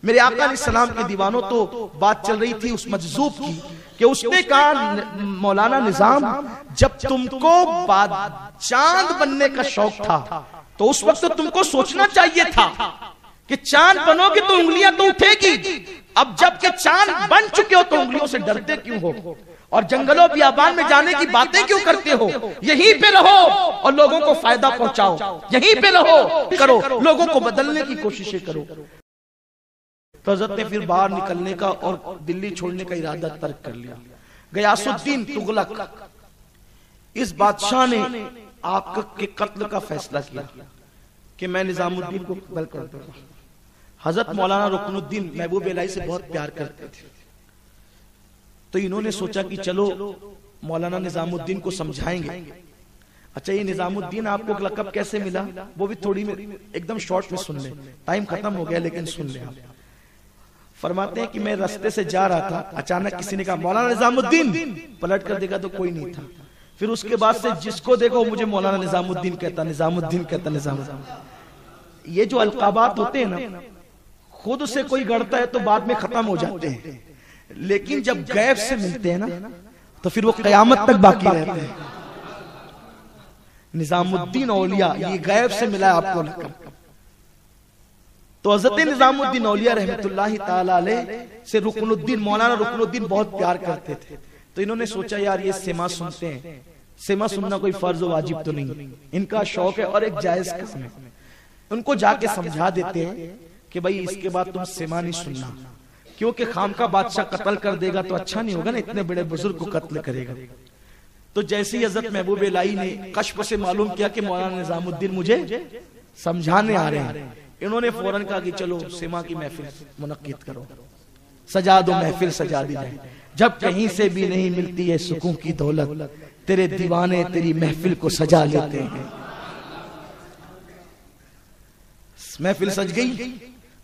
میرے آقا علیہ السلام کے دیوانوں تو بات چل رہی تھی اس مجذوب کی کہ اس نے کہا مولانا نظام، جب تم کو چاند بننے کا شوق تھا تو اس وقت تم کو سوچنا چاہیے تھا کہ چاند بنو گے تو انگلیاں تو اٹھے گی، اب جب کہ چاند بن چکے ہو تو انگلیوں سے ڈرتے کیوں ہو، اور جنگلوں بیابان میں جانے کی باتیں کیوں کرتے ہو؟ یہیں پہ رہو اور لوگوں کو فائدہ پہنچاؤ، یہیں پہ رہو کرو، لوگوں کو بدلنے کی کوششیں کرو۔ تو حضرت نے پھر باہر نکلنے کا اور دلی چھوڑنے کا ارادہ ترک کر لیا۔ غیاث الدین تغلق اس بادشاہ نے آپ کے قتل کا فیصلہ کیا کہ میں نظام الدین کو قتل کر دوں گا۔ حضرت مولانا رکن الدین محبوب الہی سے بہت پیار کرتے تھے، تو انہوں نے سوچا کہ چلو مولانا نظام الدین کو سمجھائیں گے۔ اچھا، یہ نظام الدین آپ کو لقب کیسے ملا وہ بھی تھوڑی میں ایک دم شارٹ میں سن لیں، ٹائم ختم ہو گیا لیکن سن لیں۔ فرماتے ہیں کہ میں راستے سے جا رہا تھا، اچانک کسی نے کہا مولانا نظام الدین، پلٹ کر دیکھا تو کوئی نہیں تھا، پھر اس کے بعد سے جس کو دیکھو مجھے مولانا نظام الدین کہتا، نظام الدین کہتا، نظام الدین۔ یہ جو القابات ہوتے ہیں نا، خود سے کوئی گڑتا ہے تو بعد میں ختم ہو جاتے ہیں، لیکن جب غیب سے ملتے ہیں نا تو پھر وہ قیامت تک باقی رہتے ہیں۔ نظام الدین اولیاء یہ غیب سے ملا ہے آپ کو لقب۔ تو حضرت نظام الدین اولیاء رحمت اللہ تعالی علیہ سے رکن الدین مولانا رکن الدین بہت پیار کرتے تھے، تو انہوں نے سوچا یار یہ سما سنتے ہیں، سما سننا کوئی فرض و واجب تو نہیں، ان کا شوق ہے اور ایک جائز قسم ہے۔ ان کو جا کے سمجھا دیتے ہیں کہ بھائی اس کے بعد تم سما نہیں سننا، کیونکہ خام کا بادشاہ قتل کر دے گا تو اچھا نہیں ہوگا نا، اتنے بڑے بزرگ کو قتل کرے گا۔ تو جیسے ہی حضرت محبوب الہی نے کشف سے معلوم کیا کہ مولانا نظام الدین مجھے سمجھانے آ رہے ہیں، انہوں نے فوراً کہا کہ چلو سما کی محفل منعقد کرو، سجا دو محفل، سجا دی جائے۔ جب کہیں سے بھی نہیں ملتی ہے سکون کی دولت، تیرے دیوانے تیری محفل کو سجا لیتے ہیں۔ محفل سج گئی،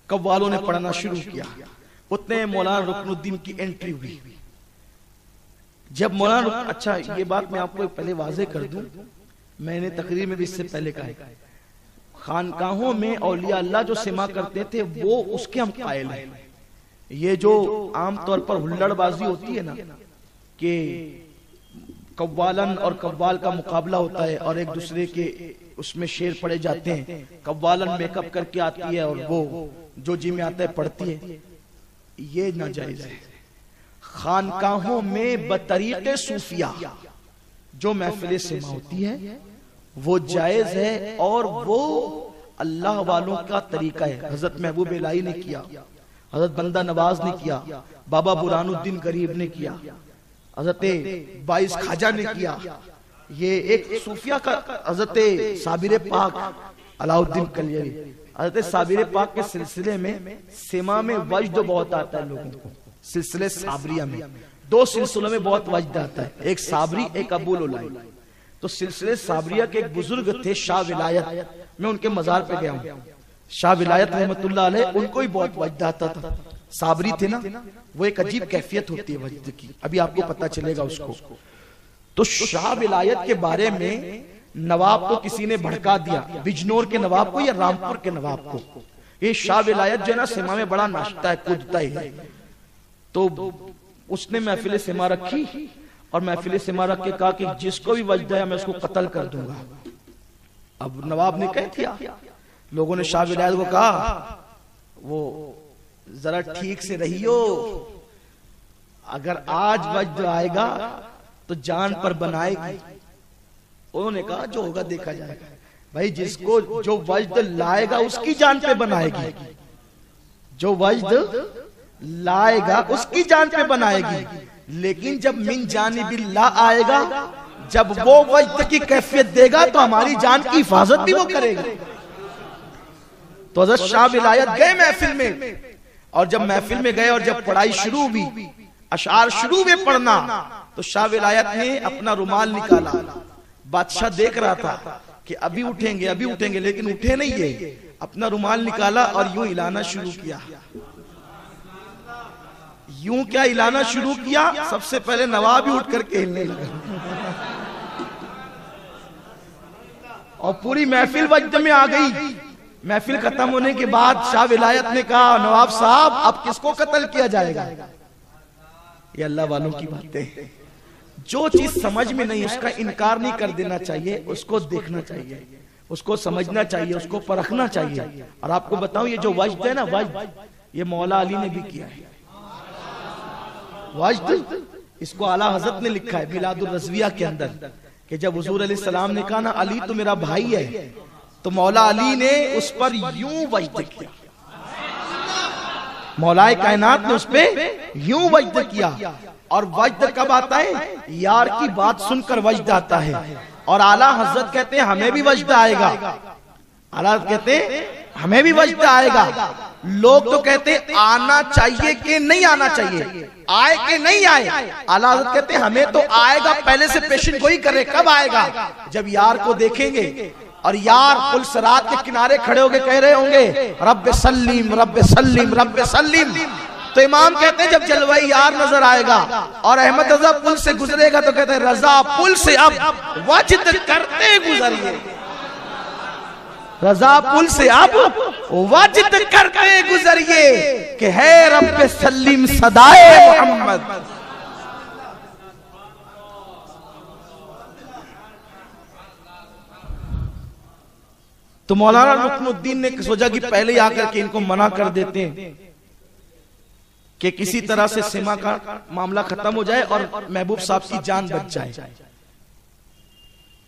قوالوں نے پڑھنا شروع کیا، اتنے مولانا رکن الدین کی انٹری ہوئی۔ جب مولانا اچھا یہ بات میں آپ کو پہلے واضح کر دوں، میں نے تقریر میں بھی اس سے پہلے کہا ہے، خانقاہوں میں اولیاء اللہ جو سما کرتے تھے وہ اس کے ہم قائل ہیں۔ یہ جو عام طور پر ہلڑ بازی ہوتی ہے نا کہ قوالن اور قوال کا مقابلہ ہوتا ہے اور ایک دوسرے کے اس میں شعر پڑے جاتے ہیں، قوالن میک اپ کر کے آتی ہے اور وہ جو جی میں آتا ہے پڑھتی ہے، یہ ناجائز ہے۔ خانقاہوں میں بطریق صوفیہ جو محفل سما ہوتی ہے وہ جائز ہے، اور وہ اللہ والوں کا طریقہ ہے۔ حضرت محبوب الہی نے کیا، حضرت بندہ نواز نے کیا، بابا برہان الدین غریب نے کیا، حضرت باعث خواجہ نے کیا، یہ ایک صوفیہ کا حضرت صابر پاک علاء الدین کلیری، حضرت صابر پاک کے سلسلے میں سما میں وجد بہت آتا ہے لوگوں کو، سلسلے صابریہ میں دو سلسلوں میں بہت وجد آتا ہے، ایک صابری ایک ابو العلائی۔ تو سلسلے صابریہ کے ایک بزرگ تھے شاہ ولایت، میں ان کے مزار پہ گیا ہوں، شاہ ولایت رحمت اللہ علیہ، ان کو ہی بہت وجد آتا تھا، صابری تھے نا، وہ ایک عجیب کیفیت ہوتی ہے وجد کی، ابھی آپ کو پتہ چلے گا اس کو۔ تو شاہ ولایت کے بارے میں نواب کو کسی نے بھڑکا دیا، بجنور کے نواب کو یا رامپور کے نواب کو، یہ شاہ ولایت جو ہے نا سما میں بڑا ناشتا ہے، کودتا ہے، تو اس نے محفل سما رکھی اور محفل سما رکھ کے کہا کہ جس کو بھی وجد ہے میں اس کو قتل کر دوں گا. اب نواب نے کہہ دیا. لوگوں نے شاہ ولایت کو کہا وہ ذرا ٹھیک سے رہیو، اگر آج وجد آئے گا تو جان پر بنائے گی. انہوں نے کہا جو ہوگا دیکھا جائے گا. بھائی جس کو جو وجد لائے گا اس کی جان پہ بنائے گی، جو وجد لائے گا اس کی جان پہ بنائے گی. لیکن جب من جانب اللہ آئے گا، جب وہ وجد کی کیفیت دے گا تو ہماری جان کی حفاظت بھی وہ کرے گا. تو حضرت شاہ ولایت گئے محفل میں، اور جب محفل میں گئے اور جب پڑھائی شروع ہوئی، اشعار شروع میں پڑھنا، تو شاہ ولایت نے اپنا رومال نکالا. بادشاہ دیکھ رہا تھا کہ ابھی اٹھیں گے لیکن اٹھے نہیں ہے. اپنا رومال نکالا اور یوں ہلانا شروع کیا. یوں کیا ہلانا شروع کیا، سب سے پہلے نواب ہی اٹھ کر کے ہلنے لگا اور پوری محفل وجد میں آ گئی. محفل ختم ہونے کے بعد شاہ ولایت نے کہا نواب صاحب اب کس کو قتل کیا جائے گا؟ یہ اللہ والوں کی باتیں. جو چیز سمجھ میں نہیں اس کا انکار نہیں کر دینا چاہیے، اس کو دیکھنا چاہیے، اس کو سمجھنا چاہیے، اس کو پرکھنا چاہیے. اور آپ کو بتاؤں یہ جو وجد ہے نا، وجد یہ مولا علی نے بھی کیا ہے. وجد اس کو اعلیٰ حضرت نے لکھا ہے میلاد الرضویہ کے اندر کہ جب حضور علیہ السلام نے کہا نا علی تو میرا بھائی ہے، تو مولا علی نے اس پر یوں وجد کیا. مولا کائنات نے اس پہ یوں وجد کیا. اور وجد کب آتا ہے؟ یار کی بات سن کر وجد آتا ہے. اور اعلیٰ حضرت کہتے ہیں ہمیں بھی وجد آئے گا. اعلیٰ حضرت کہتے ہیں ہمیں بھی وجد آئے گا. لوگ تو کہتے ہیں آنا چاہیے کہ نہیں آنا چاہیے، آئے کہ نہیں آئے. اعلیٰ حضرت کہتے ہیں ہمیں تو آئے گا، پہلے سے پیشن گوئی کرے. کب آئے گا؟ جب یار کو دیکھیں گے اور یار پل صراط کے کنارے کھڑے ہو کے کہہ رہے ہوں گے رب سلیم رب سلیم رب سلیم. تو امام کہتے ہیں جب جلوہ یار نظر آئے گا اور احمد رضا پل سے گزرے گا تو کہتے ہیں رضا پل سے اب وجد کرتے گزریے. رضا پل سے اب وجد کرتے گزریے کہ ہے رب سلیم صدائے محمد. تو مولانا رکن الدین نے سوچا کہ پہلے آ کر کے ان کو منع کر دیتے ہیں کہ کسی طرح سے سما کا معاملہ ختم ہو جائے اور محبوب صاحب کی جان بچ جائے.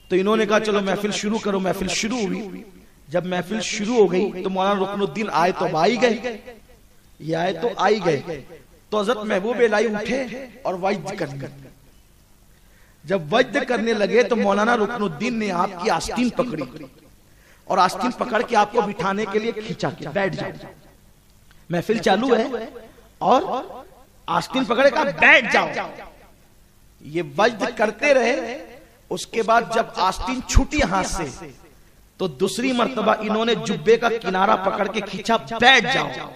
تو انہوں نے کہا چلو محفل شروع کرو. محفل شروع ہوئی. جب محفل شروع ہو گئی تو مولانا رکن الدین آئے تو آئی گئے، یہ آئے تو آئی گئے. تو حضرت محبوب الہی اٹھے اور وجد کرنے. جب وجد کرنے لگے تو مولانا رکن الدین نے آپ کی آستین پکڑی اور آستین پکڑ کے آپ کو بٹھانے کے لیے کھینچا کہ بیٹھ جاؤ. محفل چالو ہے اور آستین پکڑے کہا بیٹھ جاؤ. یہ وجد کرتے رہے. اس کے بعد جب آستین چھوٹی ہاتھ سے تو دوسری مرتبہ انہوں نے جبے کا کنارہ پکڑ کے کھینچا بیٹھ جاؤ.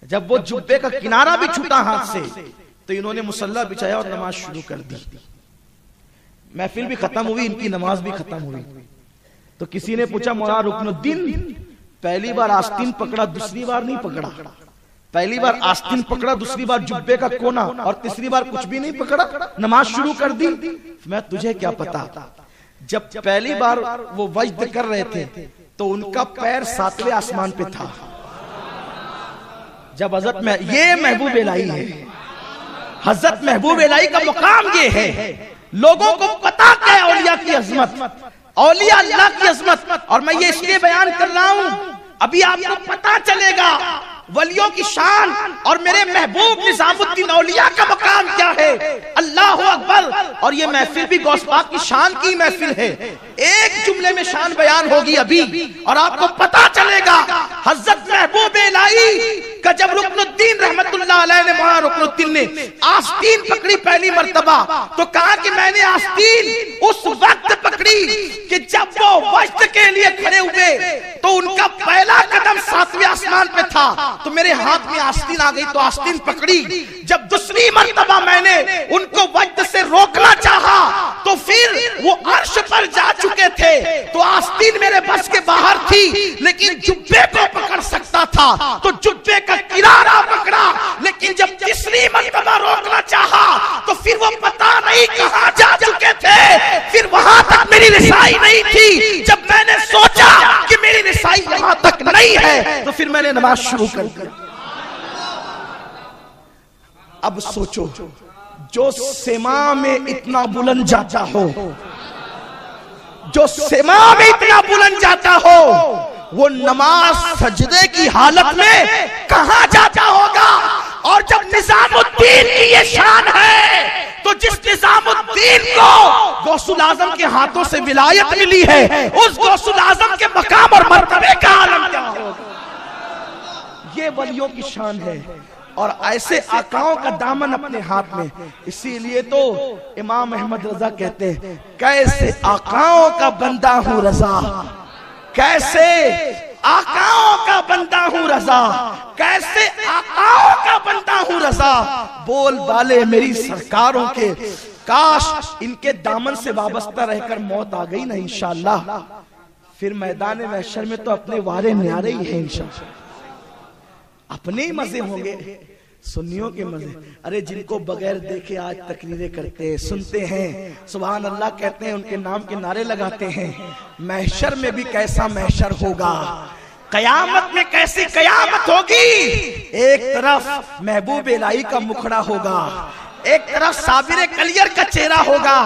جب وہ جبے کا کنارہ بھی چھوٹا ہاتھ سے تو انہوں نے مصلی بچھایا اور نماز شروع کر دی. محفل بھی ختم ہوئی، ان کی نماز بھی ختم ہوئی. تو کسی نے پوچھا مولانا رکن الدین پہلی بار آستین پکڑا دوسری بار نہیں پکڑا، پہلی بار آستین پکڑا دوسری بار جبے کا کونا اور تیسری بار کچھ بھی نہیں پکڑا، نماز شروع کر دی. میں تجھے کیا پتا، جب پہلی بار وہ وجد کر رہے تھے تو ان کا پیر 7ویں آسمان پہ تھا. جب حضرت میں یہ محبوب الہی ہے، حضرت محبوب الہی کا مقام یہ ہے. لوگوں کو پتا ہے اولیاء کی عظمت، اولیاء اللہ کی عظمت. اور میں یہ اس لیے بیان کر رہا ہوں ابھی آپ کو پتا چلے گا ولیوں کی شان اور میرے محبوب نظام الدین اولیاء کا مقام کیا ہے. اللہ اکبر. اور یہ محفل بھی غوث پاک کی شان کی محفل ہے. ایک جملے میں شان بیان ہوگی ابھی اور آپ کو پتا چلے گا حضرت محبوب الہی کا جب رکن الدین رحمت اللہ علیہ نے مولانا رکن الدین نے آستین پکڑی پہلی مرتبہ تو کہا کہ میں نے آستین اس وقت پکڑی کہ جب وہ وجد کے لیے کھڑے ہوئے تو ان کا پہلا قدم 7ویں آسمان پہ تھا تو میرے ہاتھ میں آستین آ گئی تو آستین پکڑی. جب دوسری مرتبہ میں نے ان کو وجد سے روکنا چاہا تو تو پھر وہ عرش پر جا چکے تھے، تو آستین میرے بس کے باہر تھی، لیکن جبے کو پکڑ سکتا تھا تو جبے کا کنارہ پکڑا، لیکن جب تیسری مرتبہ روکنا چاہا تو پھر وہ پتہ نہیں کہاں جا چکے تھے، پھر وہاں تک میری رسائی نہیں تھی۔ جب میں نے سوچا کہ میری رسائی یہاں تک نہیں ہے تو پھر میں نے نماز شروع کر دی۔ اب سوچو، جو سما میں اتنا بلند جاتا ہو، جو سما میں اتنا بلند جاتا ہو، وہ نماز سجدے کی حالت میں کہاں جاتا ہوگا؟ اور جب نظام الدین کی یہ شان ہے تو جس نظام الدین کو غوث الاعظم کے ہاتھوں سے ولایت ملی ہے، اس غوث الاعظم کے مقام اور مرتبے کا عالم کیا ہوگا؟ یہ ولیوں کی شان ہے، اور ایسے آقاؤں کا دامن اپنے ہاتھ میں۔ اسی لیے تو امام احمد رضا کہتے ہیں، کیسے آقاؤں کا بندہ ہوں رضا، کیسے آقاؤں کا بندہ ہوں رضا، کیسے آقاؤں کا بندہ ہوں رضا، بول بالے میری سرکاروں کے، کاش ان کے دامن سے وابستہ رہ کر موت آ گئی نا انشاءاللہ، پھر میدان محشر میں تو اپنے وارے نیارے ہی ہیں انشاءاللہ، اپنے ہی مزے ہوں گے، سنیوں کے مزے۔ ارے جن کو بغیر دیکھے آج تقریریں کرتے سنتے ہیں، سبحان اللہ کہتے ہیں، ان کے نام کے نعرے لگاتے ہیں، محشر میں بھی کیسا محشر ہوگا، قیامت میں کیسی قیامت ہوگی۔ ایک طرف محبوب الہی کا مکھڑا ہوگا، ایک طرف صابر کلیر کا چہرہ ہوگا،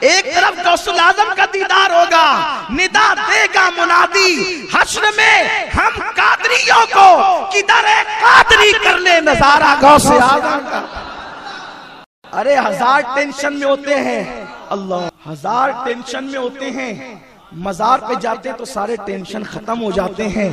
ایک طرف غوث الاعظم کا دیدار ہوگا، ندا دے گا منادی حشر میں ہم قادریوں کو، کدھر ہے قادری کر لے نظارہ غوث اعظم کا۔ ارے ہزار ٹینشن میں ہوتے ہیں، اللہ ہزار ٹینشن میں ہوتے ہیں، مزار پہ جاتے تو سارے ٹینشن ختم ہو جاتے ہیں۔